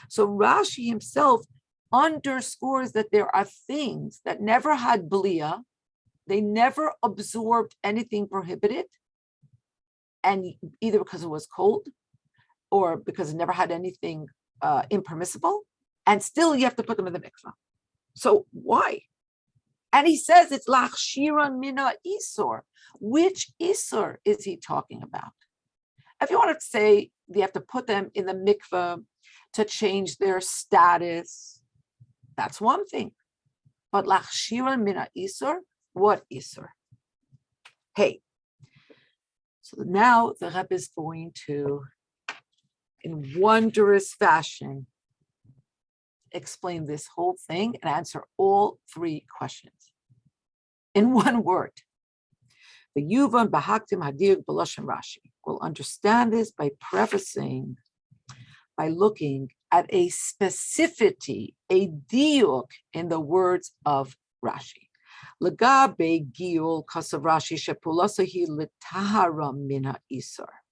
So Rashi himself underscores that there are things that never had blia, they never absorbed anything prohibited, and either because it was cold or because it never had anything impermissible, and still you have to put them in the mikvah. So why? And he says it's lachshiran mina isor. Which isor is he talking about? If you want to say you have to put them in the mikveh to change their status, that's one thing. But lachshiran mina isor, what isor? Hey, so now the Rebbe is going to, in wondrous fashion, explain this whole thing and answer all three questions in one word. The Yuvan Bahaktim Hadir B'Lashon Rashi. We'll understand this by prefacing, by looking at a specificity, a diuk in the words of Rashi. Lagabe Giul Kasav Rashi Shepulasahi Litahara Mina Isar.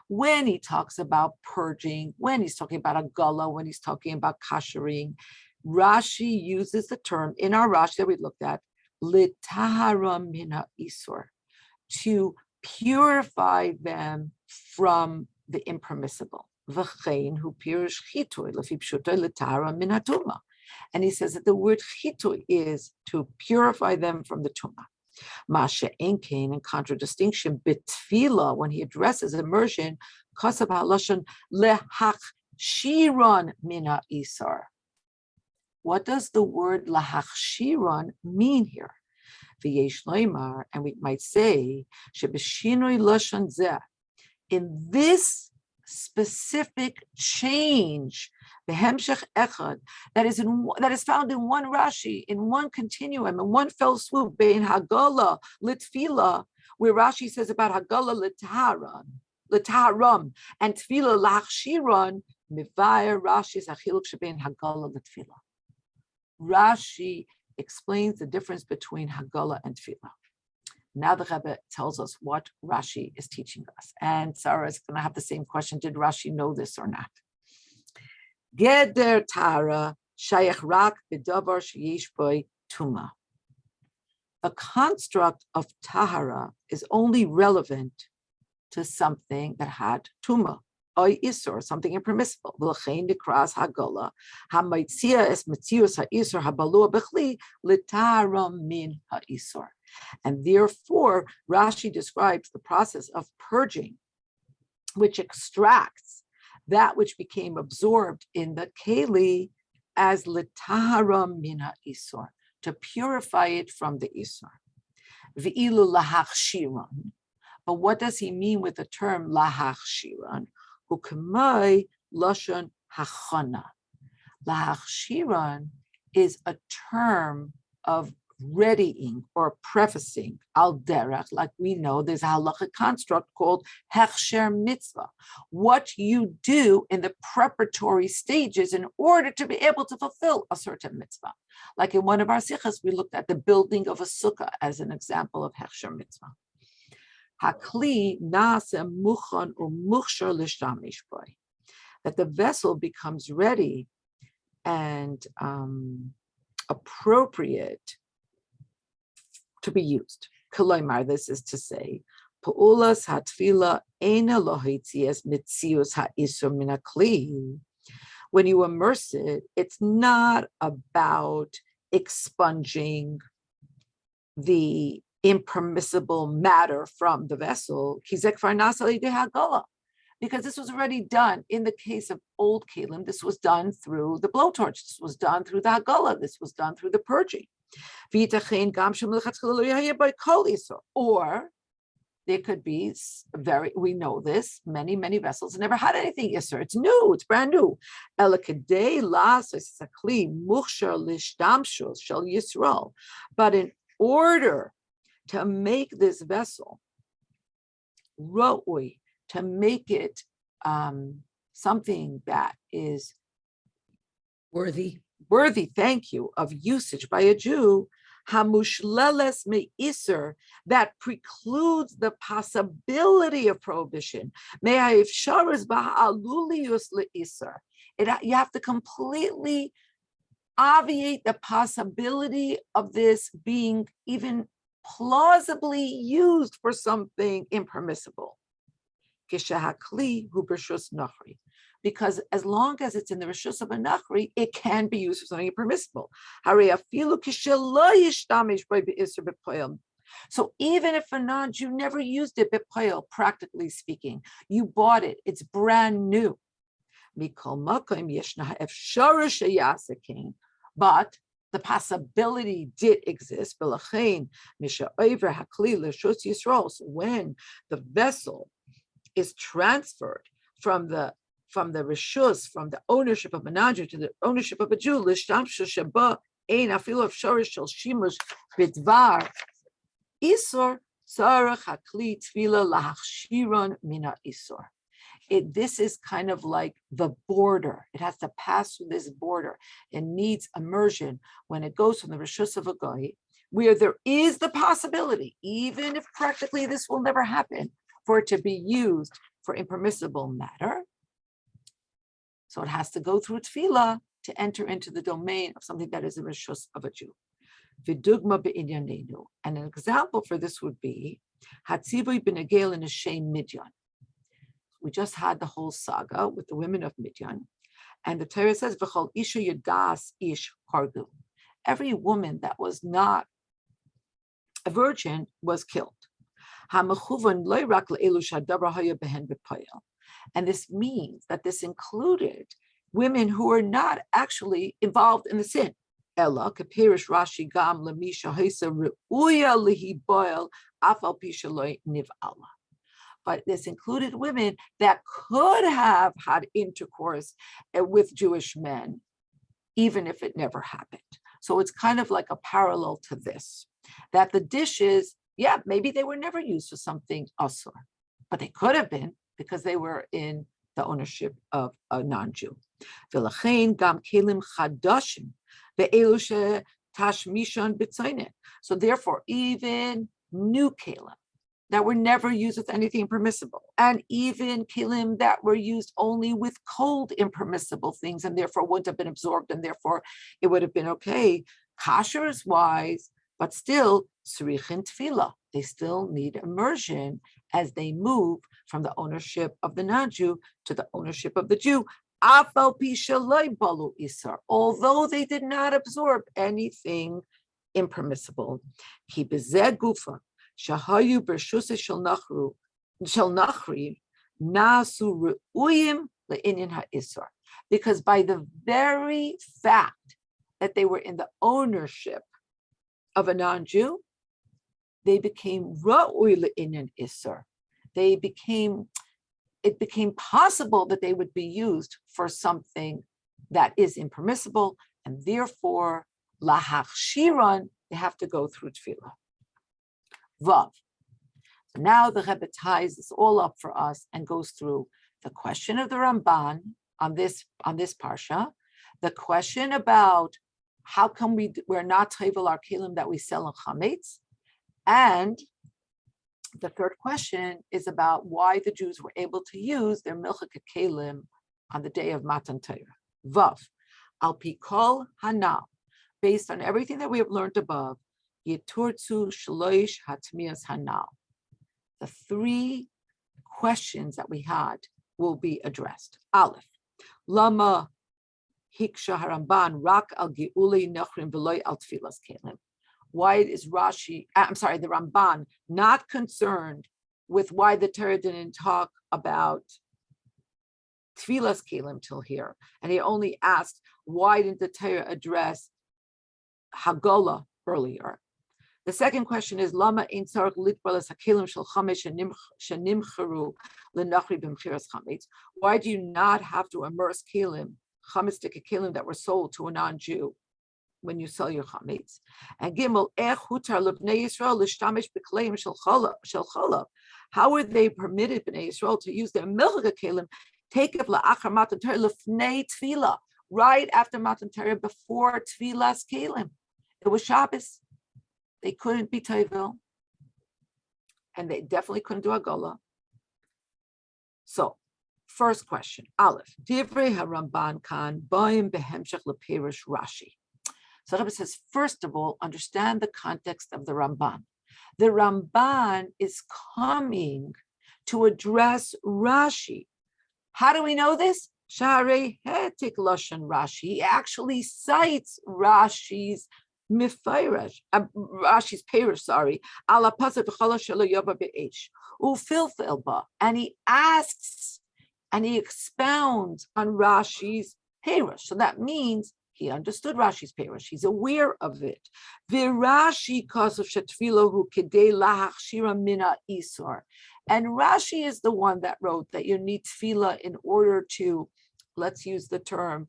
When he talks about purging, when he's talking about a gullah, when he's talking about kashering, Rashi uses the term in our Rashi that we looked at, litahara mina isur, to purify them from the impermissible. V'chein hu pirush chitui lefi pshutai litahara mina tuma. And he says that the word chitui is to purify them from the tuma. Masha Enkain, in contradistinction, bitfila, when he addresses immersion, kasav halashon lehachshiron mina isar. What does the word lahachshiron mean here? V'yesh loymar, and we might say, shebeshinoi lashon zeh, in this specific change, the hemshech echad, that is found in one Rashi, in one continuum, in one fell swoop, bein hagala litfila, where Rashi says about hagala litaharam, and tefila lachshiron, mivayer Rashi's achiluk shebein hagala litfila. Rashi explains the difference between hagala and tefila. Now the Rebbe tells us what Rashi is teaching us. And Sarah is going to have the same question. Did Rashi know this or not? Geder Tara Shayach Rak B'Davar Sheyesh Boi Tuma. The construct of Tahara is only relevant to something that had Tuma, Oy Isur, something impermissible. V'lechein Nikras Hagala Hamaitzia Es Metzius HaIsur Habalua Bechli L'Tara Min HaIsur. And therefore, Rashi describes the process of purging, which extracts that which became absorbed in the keli as l'tahara mina isur, to purify it from the isur. V'ilu lahachshiran. But what does he mean with the term lahachshiran? Hukamai lashon hachana. Lahachshiran is a term of readying or prefacing al derech, like we know there's a halachic construct called hechsher mitzvah, what you do in the preparatory stages in order to be able to fulfill a certain mitzvah. Like in one of our sichas, we looked at the building of a sukkah as an example of hechsher mitzvah. Hakli nase muchan umuchshar lishtamish boy, that the vessel becomes ready and appropriate to be used. Koloimar, this is to say, Pa'ulas hatfila ena lohitzias mitzius ha'isur min hakli. When you immerse it, it's not about expunging the impermissible matter from the vessel, because this was already done. In the case of old kalim, this was done through the blowtorch, this was done through the hagala, this was done through the purging. Or there could be we know this, many vessels never had anything Isser. It's new, it's brand new. But in order to make this vessel ro'ui, to make it something that is Worthy. Thank you, of usage by a Jew, hamushleles me'isr, that precludes the possibility of prohibition. Me'ha'ifsharis ba'alulius le'isr. You have to completely obviate the possibility of this being even plausibly used for something impermissible. Kishahakli hu b'rshus nachri. Because as long as it's in the reshus of a nachri, it can be used for something impermissible. So even if a non-Jew never used it, practically speaking, you bought it, it's brand new. But the possibility did exist. So when the vessel is transferred from the reshus, from the ownership of a non-Jew to the ownership of a Jew, this is kind of like the border. It has to pass through this border. It needs immersion when it goes from the reshus of a goy, where there is the possibility, even if practically this will never happen, for it to be used for impermissible matter. So it has to go through tefillah to enter into the domain of something that is a reshus of a Jew. Vidugma be'inyanenu. And an example for this would be Hatzivui b'negel in a Shem Midyan. We just had the whole saga with the women of Midyan. And the Torah says, V'chol isha yadas ish hargu. Every woman that was not a virgin was killed. And this means that this included women who were not actually involved in the sin. Ella, kapirish Rashi gam lemisha hisa reuya lihiboil afal pishaloi niv'ala. But this included women that could have had intercourse with Jewish men, even if it never happened. So it's kind of like a parallel to this, that the dishes, yeah, maybe they were never used for something asur, but they could have been because they were in the ownership of a non-Jew. V'lachein gam kelim chadashim ve'elu shetashmishan b'tzaynet. So therefore, even new kelim that were never used with anything permissible, and even kelim that were used only with cold impermissible things, and therefore wouldn't have been absorbed, and therefore it would have been okay, kasher is wise, but still, tzrichin tefillah, they still need immersion as they move from the ownership of the non-Jew to the ownership of the Jew, although they did not absorb anything impermissible. Shahayu b'rshus shel nachri nasu re'uyim le'inyan ha'isur. Because by the very fact that they were in the ownership of a non-Jew, they became ra'uy le'inyan isur. It became possible that they would be used for something that is impermissible, and therefore lahachshiran, they have to go through tefillah. Vav. So now the Rebbe ties this all up for us and goes through the question of the Ramban on this parsha, the question about how come we're not tevel our kelim that we sell in chametz, and the third question is about why the Jews were able to use their milchik kelim on the day of Matan Torah. Vav. Al pi kol hanal based on everything that we have learned above, Yiturtzu Shloish Hatmias Hanal. The three questions that we had will be addressed. Aleph, Lama Hiksha Haramban Rak al Geuli Nechrim Veloy al Tfilas Kelim. Why is the Ramban not concerned with why the Torah didn't talk about Tfilas Kelim till here? And he only asked, why didn't the Torah address Hagola earlier? The second question is, Lama ein tzarich litbalas hakelim shel chametz shenimcheru lenachri b'mchiras chametz. Why do you not have to immerse kelim, chametz kelim that were sold to a non-Jew when you sell your chametz? And Gimel, ech hutar lebnei Yisrael l'shtamish b'kleim shel chalav. How were they permitted, Bnei Yisrael, to use their milcha kelim, take it la'achar matan Torah lefnei tefillah, right after matan Torah, before tefillas kelim? It was Shabbos. They couldn't be Tevil, and they definitely couldn't do Agola. So, first question, Aleph, Divrei HaRamban kan boim behemshech leperish Rashi. So Rebbe says, first of all, understand the context of the Ramban. The Ramban is coming to address Rashi. How do we know this? Sharei hetik lashon Rashi. He actually cites Rashi's Mifayrash, Rashi's Perish, ala pasuk v'chala shelo yova be'esh ufilfil ba, and he asks and he expounds on Rashi's Perish. So that means he understood Rashi's Perish. He's aware of it. V'Rashi kasav shetfilahu kedei lahachshira mina isor, and Rashi is the one that wrote that you need tefillah in order to, let's use the term,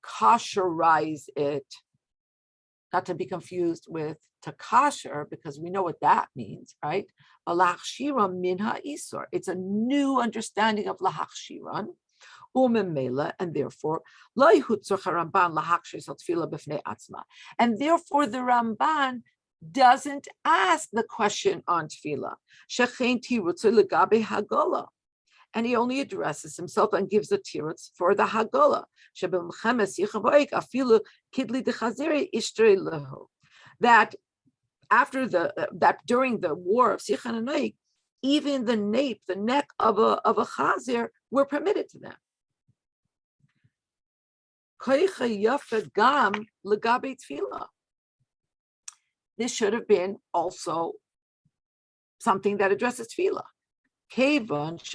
kosherize it. Not to be confused with takasher, because we know what that means, right? Lahachshira minha isor. It's a new understanding of lahachshiran, umemela, and therefore lo yihutzach Ramban lahachshir tefillah b'fnei atzma. And therefore the Ramban doesn't ask the question on tefillah. Shechein tirutz legabe hagola. And he only addresses himself and gives the tirutz for the Hagola. That after that during the war of Sichan and Oig, even the nape, the neck of a chazir, were permitted to them. This should have been also something that addresses tefillah. Because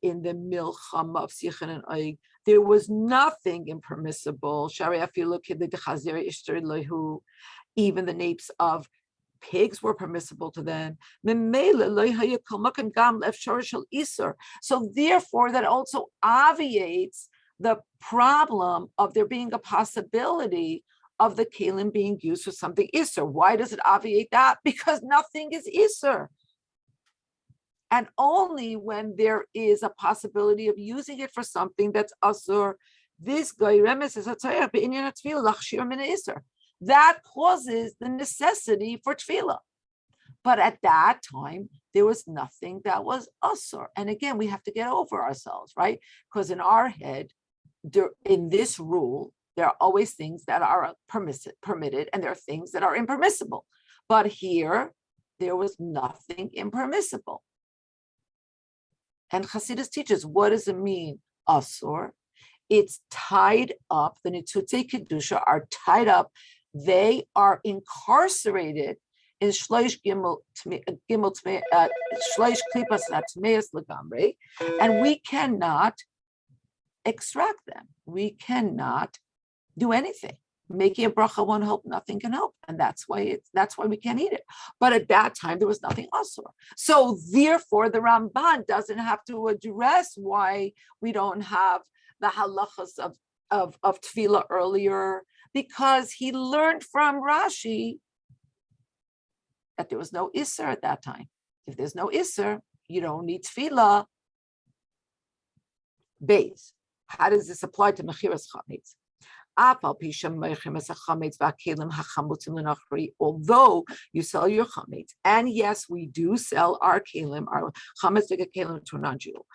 in the milchama of Sichan and Oig, there was nothing impermissible. Even the napes of pigs were permissible to them. So therefore, that also obviates the problem of there being a possibility of the kelim being used for something Isser. Why does it obviate that? Because nothing is Isser. And only when there is a possibility of using it for something that's Asur, this Gairemes is Isser. That causes the necessity for tefillah. But at that time, there was nothing that was Asur. And again, we have to get over ourselves, right? Because in our head, in this rule, there are always things that are permitted, and there are things that are impermissible. But here, there was nothing impermissible. And Chassidus teaches, what does it mean, Asur? It's tied up, the Nitzutzei Kedusha are tied up, they are incarcerated in Shleish Shleish Klipas Natmeas Legamre, and we cannot extract them. We cannot do anything. Making a bracha won't help, nothing can help. And that's why we can't eat it. But at that time, there was nothing asur. So therefore, the Ramban doesn't have to address why we don't have the halachas of tefillah earlier, because he learned from Rashi that there was no isser at that time. If there's no isser, you don't need tefillah. Beis. How does this apply to mechiras chametz? Although you sell your chametz, and yes, we do sell our kelim, our chametz kelim to a non-Jew.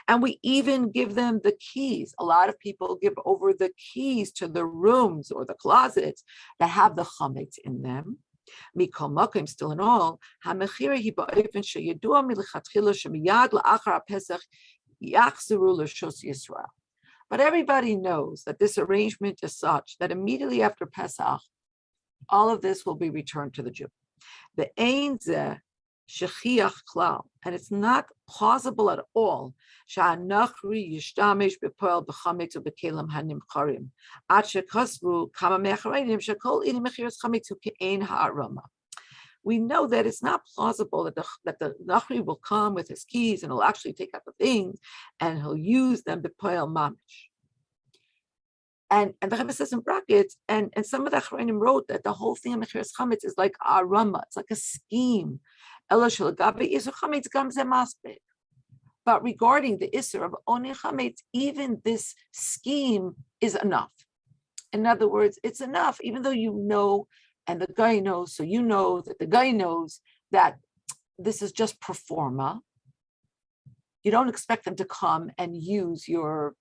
And we even give them the keys. A lot of people give over the keys to the rooms or the closets that have the chametz in them. Mikol Makim, still in all, HaMechira hi ba'ofen sheyadua milichatchila shemiyad la'achar HaPesach yachzeru l'shus Yisrael. But everybody knows that this arrangement is such that immediately after Pesach, all of this will be returned to the Jew. The ein zeh shechiach klal, and it's not plausible at all. Sha'anachri yishtamesh bepoel b'chametz u'bekelim hanimcharim. Ad shekasvu kama me'achareinim shekol ini mechiras chametz u'ke'ein ha'aroma. We know that it's not plausible that the Nachri will come with his keys and he'll actually take out the things and he'll use them bepoel mamish. And the Rebbe says in brackets, and some of the Achrayim wrote that the whole thing of Mechiras Chametz is like arama, it's like a scheme. But regarding the Isser of Oni Chametz, even this scheme is enough. In other words, it's enough, even though you know, and the guy knows, so you know that the guy knows that this is just pro forma. You don't expect them to come and use your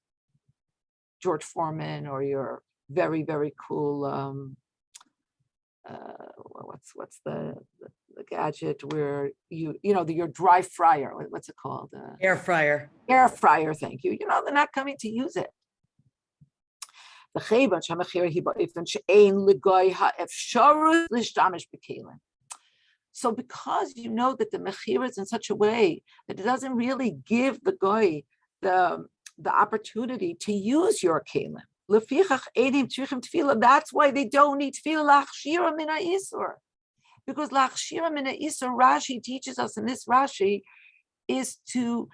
George Foreman or your very, very cool, what's the gadget where your dry fryer, what's it called? Air fryer. Air fryer, thank you. They're not coming to use it. So because you know that the mechira is in such a way that it doesn't really give the guy the opportunity to use your kelim. That's why they don't need tefillah lachshira min ha'isur. Because lachshira min ha'isur, Rashi teaches us in this Rashi, is to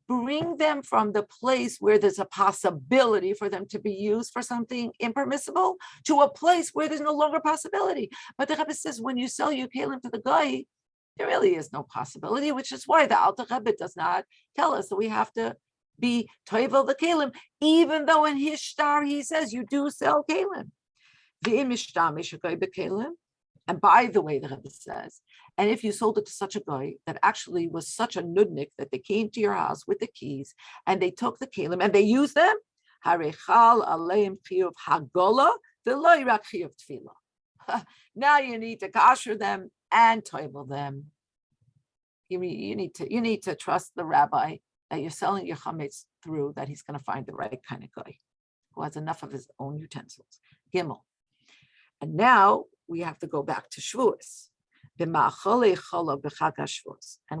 bring them from the place where there's a possibility for them to be used for something impermissible to a place where there's no longer possibility. But the Rebbe says when you sell your kelim to the guy, there really is no possibility, which is why the Alter Rebbe does not tell us that we have to be toivel the kelim, even though in his star he says you do sell kelim. And by the way, the Rebbe says, and if you sold it to such a guy that actually was such a nudnik that they came to your house with the keys and they took the kelim and they used them, now you need to kasher them and toivel them. You need to trust the rabbi that you're selling your chametz through, that he's going to find the right kind of guy who has enough of his own utensils. Gimel. And now we have to go back to Shavuos. And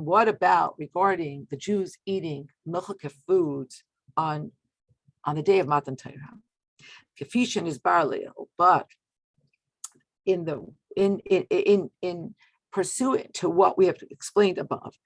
what about regarding the Jews eating milchike foods on the day of Matan Torah? Kefishin is barley, but in pursuant to what we have explained above,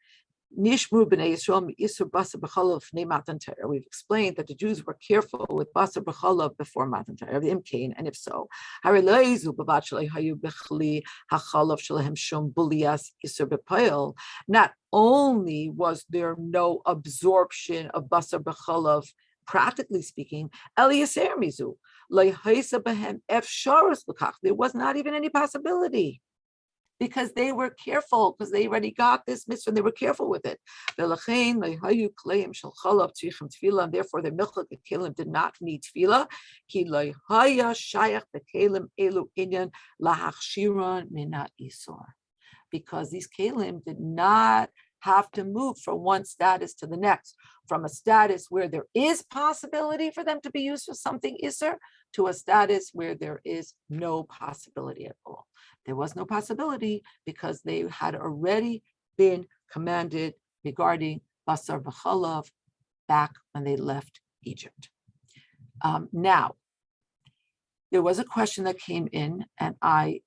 Nishmru b'nei Yisrael isur basar b'chalav fnei Matan Torah. We've explained that the Jews were careful with basar b'chalav before Matan Torah, the imkain, and if so, hare lo'izu b'vat shalei hayu b'chli hachalav shalahem shum bulias isur b'poel. Not only was there no absorption of basar b'chalav, practically speaking, eliyaser mizu lo'haisa b'hem efsharus l'kach. There was not even any possibility, because they were careful, because they already got this mitzvah and they were careful with it. And therefore the milchik kelim did not need tefillah. Because these kelim did not have to move from one status to the next, from a status where there is possibility for them to be used for something iser to a status where there is no possibility at all. There was no possibility because they had already been commanded regarding basar v'chalav back when they left Egypt. Now, there was a question that came in, and I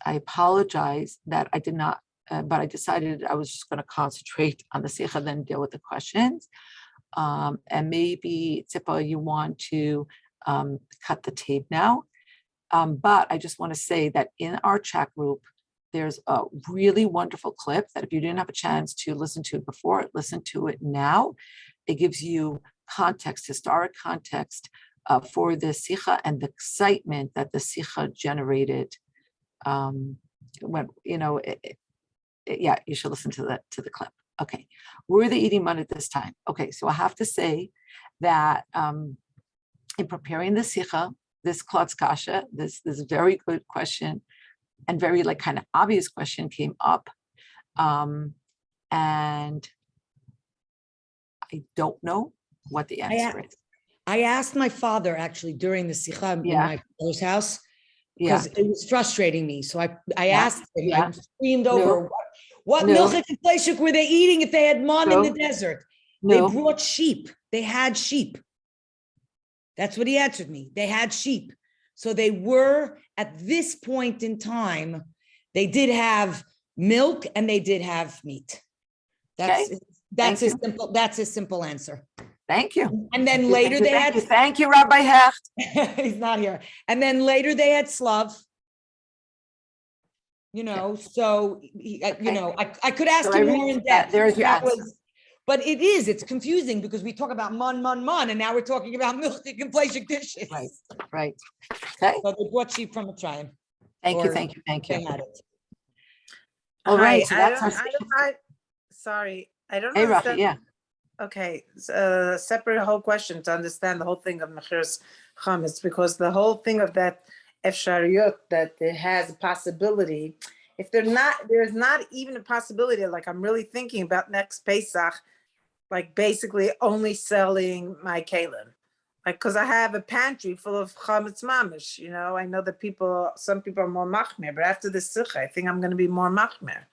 apologize that I did not, but I decided I was just going to concentrate on the sikha, then deal with the questions. And maybe, Tzipa, you want to cut the tape now. But I just want to say that in our chat group, there's a really wonderful clip that if you didn't have a chance to listen to it before, listen to it now. It gives you context, historic context for the Sikha and the excitement that the Sikha generated. When, yeah, you should listen to the clip. Okay, were they eating mud at this time? Okay, so I have to say that in preparing the Sikha, this Klotz Kasha, this very good question and very like kind of obvious question came up. And I don't know what the answer is. I asked my father actually during the Sikha in my father's house, because it was frustrating me. So I asked him, I screamed over, what milchik and fleishik were they eating if they had man in the desert? They brought sheep. They had sheep. That's what he answered me. They had sheep. So they were, at this point in time, they did have milk and they did have meat. That's his simple answer. Thank you. And then later they had. Thank you, Rabbi Hecht. He's not here. And then later they had slav. So I could ask him more in depth. There's your answer. But it's confusing because we talk about man, and now we're talking about milchik and fleishik dishes. Right. Okay. So they brought sheep from a tribe. Thank you. They had it. All right. So sorry, I don't know. Hey, understand. Rafi, yeah. Okay, separate whole question to understand the whole thing of mechiras chametz, because the whole thing of that efshariyut, that it has a possibility. If there's not even a possibility, like I'm really thinking about next Pesach, like basically only selling my kalim, like because I have a pantry full of chametz mamish. I know that some people are more machmer, but after the sikha, I think I'm going to be more machmer.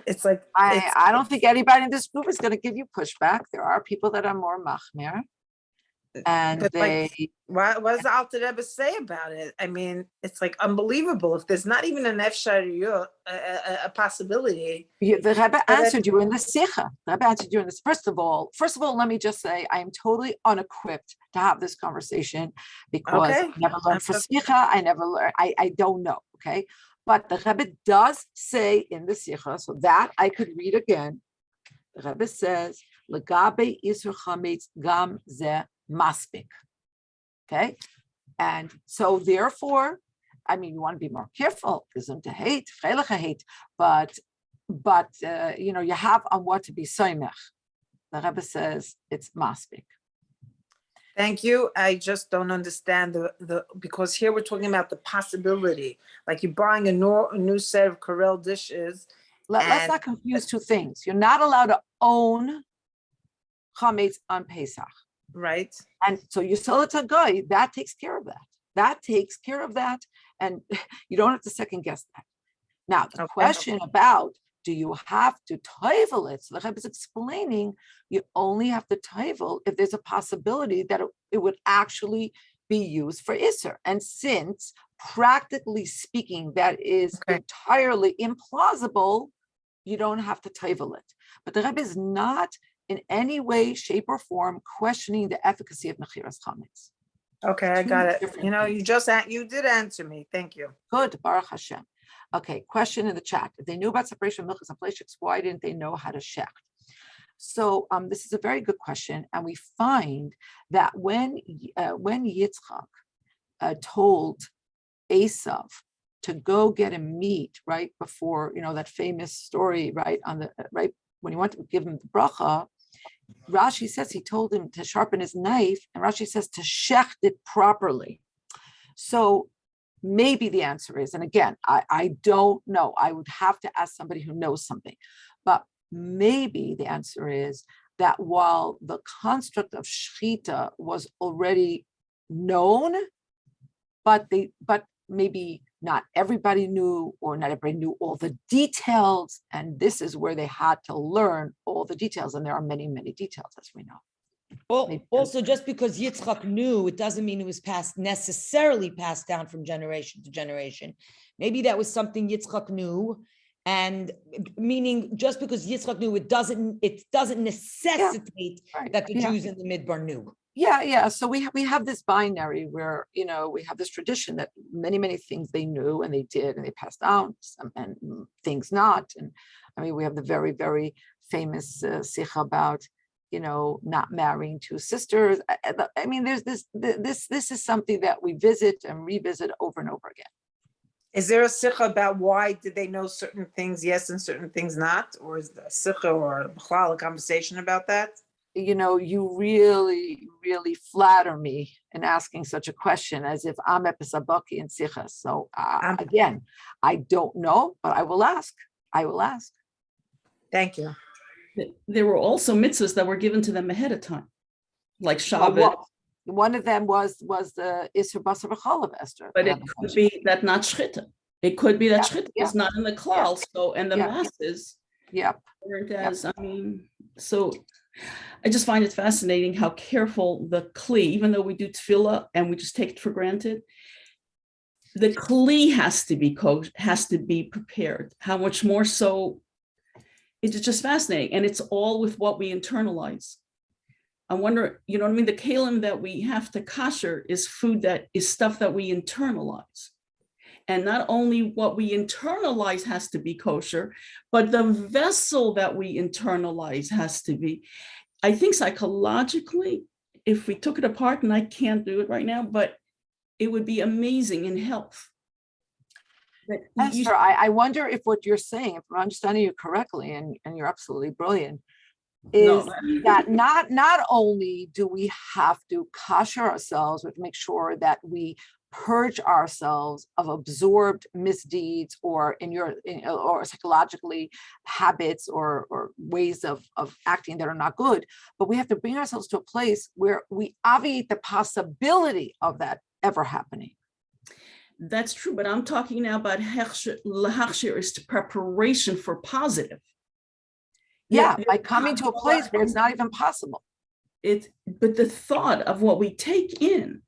It's like I don't think anybody in this group is going to give you pushback. There are people that are more machmer, and what does the Alter Rebbe say about it? I mean, it's like unbelievable. If there's not even an efshariyut, a possibility. The Rebbe answered you in the Sikha. The Rebbe answered you in this. First of all, let me just say I am totally unequipped to have this conversation because I never learned for Sikha. I never learned. I don't know. Okay. But the Rebbe does say in the Sikha, so that I could read again. The Rebbe says, "Legabe isur chametz gam ze maspik." Okay, and so therefore, I mean, you want to be more careful. Isn't to hate, hate, but you have on what to be soimech. The Rebbe says it's maspik. Thank you. I just don't understand the because here we're talking about the possibility, like you're buying a new set of Corel dishes. Let's not confuse two things. You're not allowed to own chametz on Pesach, right? And so you sell it to a guy. That takes care of that. And you don't have to second guess that. Now the question about do you have to toivel it? So the Rebbe is explaining you only have to toivel if there's a possibility that it would actually be used for Isser. And since, practically speaking, that is entirely implausible, you don't have to toivel it. But the Rebbe is not in any way, shape, or form questioning the efficacy of mechiras chametz. Okay, I got it. You did answer me. Thank you. Good, Baruch Hashem. Okay, question in the chat. If they knew about separation of milchus and fleishiks, why didn't they know how to shecht? So this is a very good question, and we find that when Yitzchak told Esav to go get him meat right before that famous story right when he went to give him the bracha, Rashi says he told him to sharpen his knife, and Rashi says to shecht it properly. So maybe the answer is, and again, I don't know. I would have to ask somebody who knows something. But maybe the answer is that while the construct of shechita was already known, but maybe not everybody knew, or not everybody knew all the details. And this is where they had to learn all the details. And there are many, many details, as we know. Well, also, just because Yitzchak knew, it doesn't mean it was necessarily passed down from generation to generation. Maybe that was something Yitzchak knew, and meaning just because Yitzchak knew, it doesn't necessitate that the Jews in the Midbar knew. Yeah. So we have this binary where, we have this tradition that many things they knew and they did and they passed down, and things not. And I mean, we have the very, very famous sikha about, not marrying two sisters. I mean, there's this is something that we visit and revisit over and over again. Is there a sikha about why did they know certain things yes and certain things not? Or is the sikha or a conversation about that? You really, really flatter me in asking such a question as if I'm Epesabaki in Sikha. So again, I don't know, but I will ask. Thank you. There were also mitzvahs that were given to them ahead of time, like Shabbat. One of them was the Isser Basar V'Chalav, Esther. But it could be that not shchita. It could be that shchita is not in the klal. So, and the masses weren't as, so I just find it fascinating how careful the kli, even though we do tefillah and we just take it for granted, the kli has to be prepared. How much more so? It's just fascinating, and it's all with what we internalize. I wonder, the kalim that we have to kasher is food that is stuff that we internalize. And not only what we internalize has to be kosher, but the vessel that we internalize has to be. I think psychologically, if we took it apart, and I can't do it right now, but it would be amazing in health. Esther, I wonder if what you're saying, if I'm understanding you correctly, and you're absolutely brilliant, is that not only do we have to kosher ourselves, but make sure that we purge ourselves of absorbed misdeeds or or psychologically habits or ways of acting that are not good, but we have to bring ourselves to a place where we obviate the possibility of that ever happening. That's true, but I'm talking now about lahachshir is preparation for positive. By coming to a place where it's not even possible. But the thought of what we take in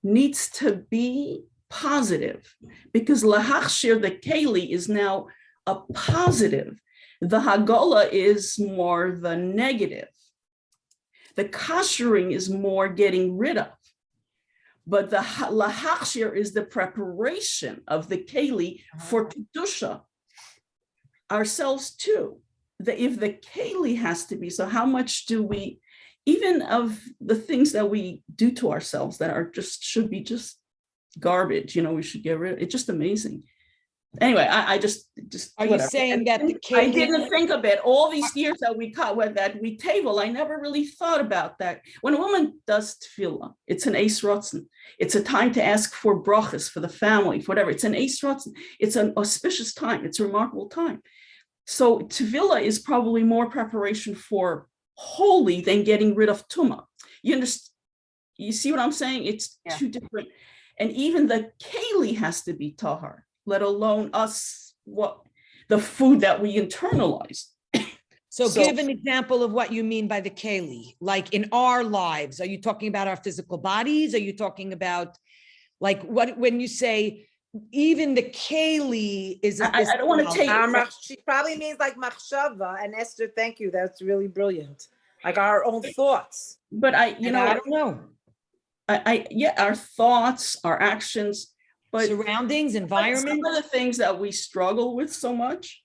needs to be positive, because lahachshir, the keli, is now a positive. The hagola is more the negative. The koshering is more getting rid of. But the lahachshir is the preparation of the keli for kedusha, ourselves too. If the keli has to be, so how much do we, even of the things that we do to ourselves that are should be just garbage, we should get rid of it. It's just amazing. Anyway, I just are whatever. You saying that the keli? I didn't think of it. All these years that we table, I never really thought about that. When a woman does tefillah, it's an eis rotzen. It's a time to ask for brachas for the family, for whatever. It's an eis rotzen. It's an auspicious time. It's a remarkable time. So tefillah is probably more preparation for holy than getting rid of tumah. You understand? You see what I'm saying? It's two different. And even the keli has to be tahar, let alone us, the food that we internalize. So give an example of what you mean by the keli, like in our lives. Are you talking about our physical bodies? Are you talking about when you say even the keli is? I don't want to take. She probably means like machshava. And Esther, thank you. That's really brilliant. Like our own thoughts. But I don't know. Our thoughts, our actions, but surroundings, environment. Some of the things that we struggle with so much,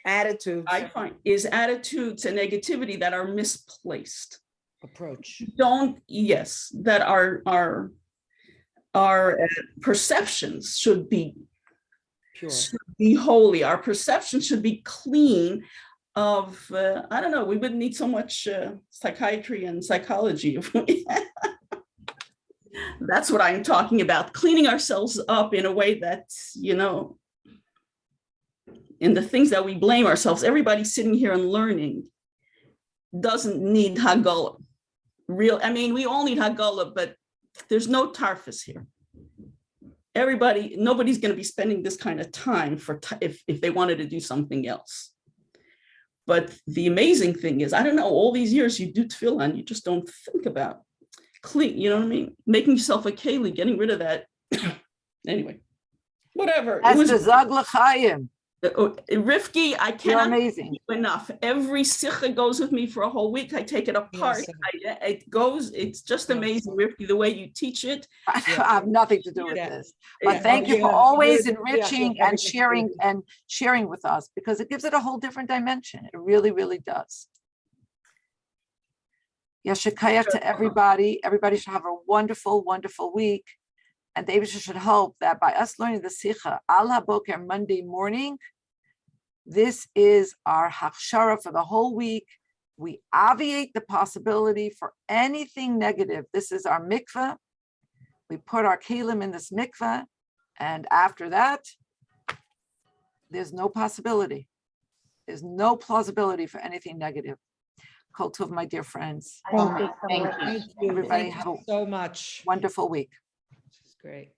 attitudes, I find, is attitudes and negativity that are misplaced. Approach. That our perceptions should be pure, should be holy. Our perceptions should be clean of, I don't know, we wouldn't need so much psychiatry and psychology if we That's what I'm talking about, cleaning ourselves up in a way that, in the things that we blame ourselves, everybody sitting here and learning doesn't need Hagala. We all need Hagala, but there's no tarfus here. Nobody's going to be spending this kind of time if they wanted to do something else. But the amazing thing is, I don't know, all these years you do tefillah and you just don't think about clean, you know what I mean? Making yourself a keli, getting rid of that. Anyway, whatever. As the Zag l'chaim. Rivky, I You're cannot amazing. thank you enough. Every sikha goes with me for a whole week. I take it apart. Yes. It's just amazing, Rivky, the way you teach it. I have nothing to do with Yeah. this, but Yeah. thank you for Yeah. always Yeah. enriching Yeah. and sharing with us, because it gives it a whole different dimension. It really, really does. Yeshikaya to everybody. Everybody should have a wonderful, wonderful week. And the Abisha should hope that by us learning the Sikha, Al HaBoker Monday morning, this is our Hakshara for the whole week. We obviate the possibility for anything negative. This is our mikveh. We put our kelim in this mikveh. And after that, there's no possibility. There's no plausibility for anything negative. Kol Tov, my dear friends. Thank you. Thank you. Everybody Thank have you a so much. wonderful week. This is great.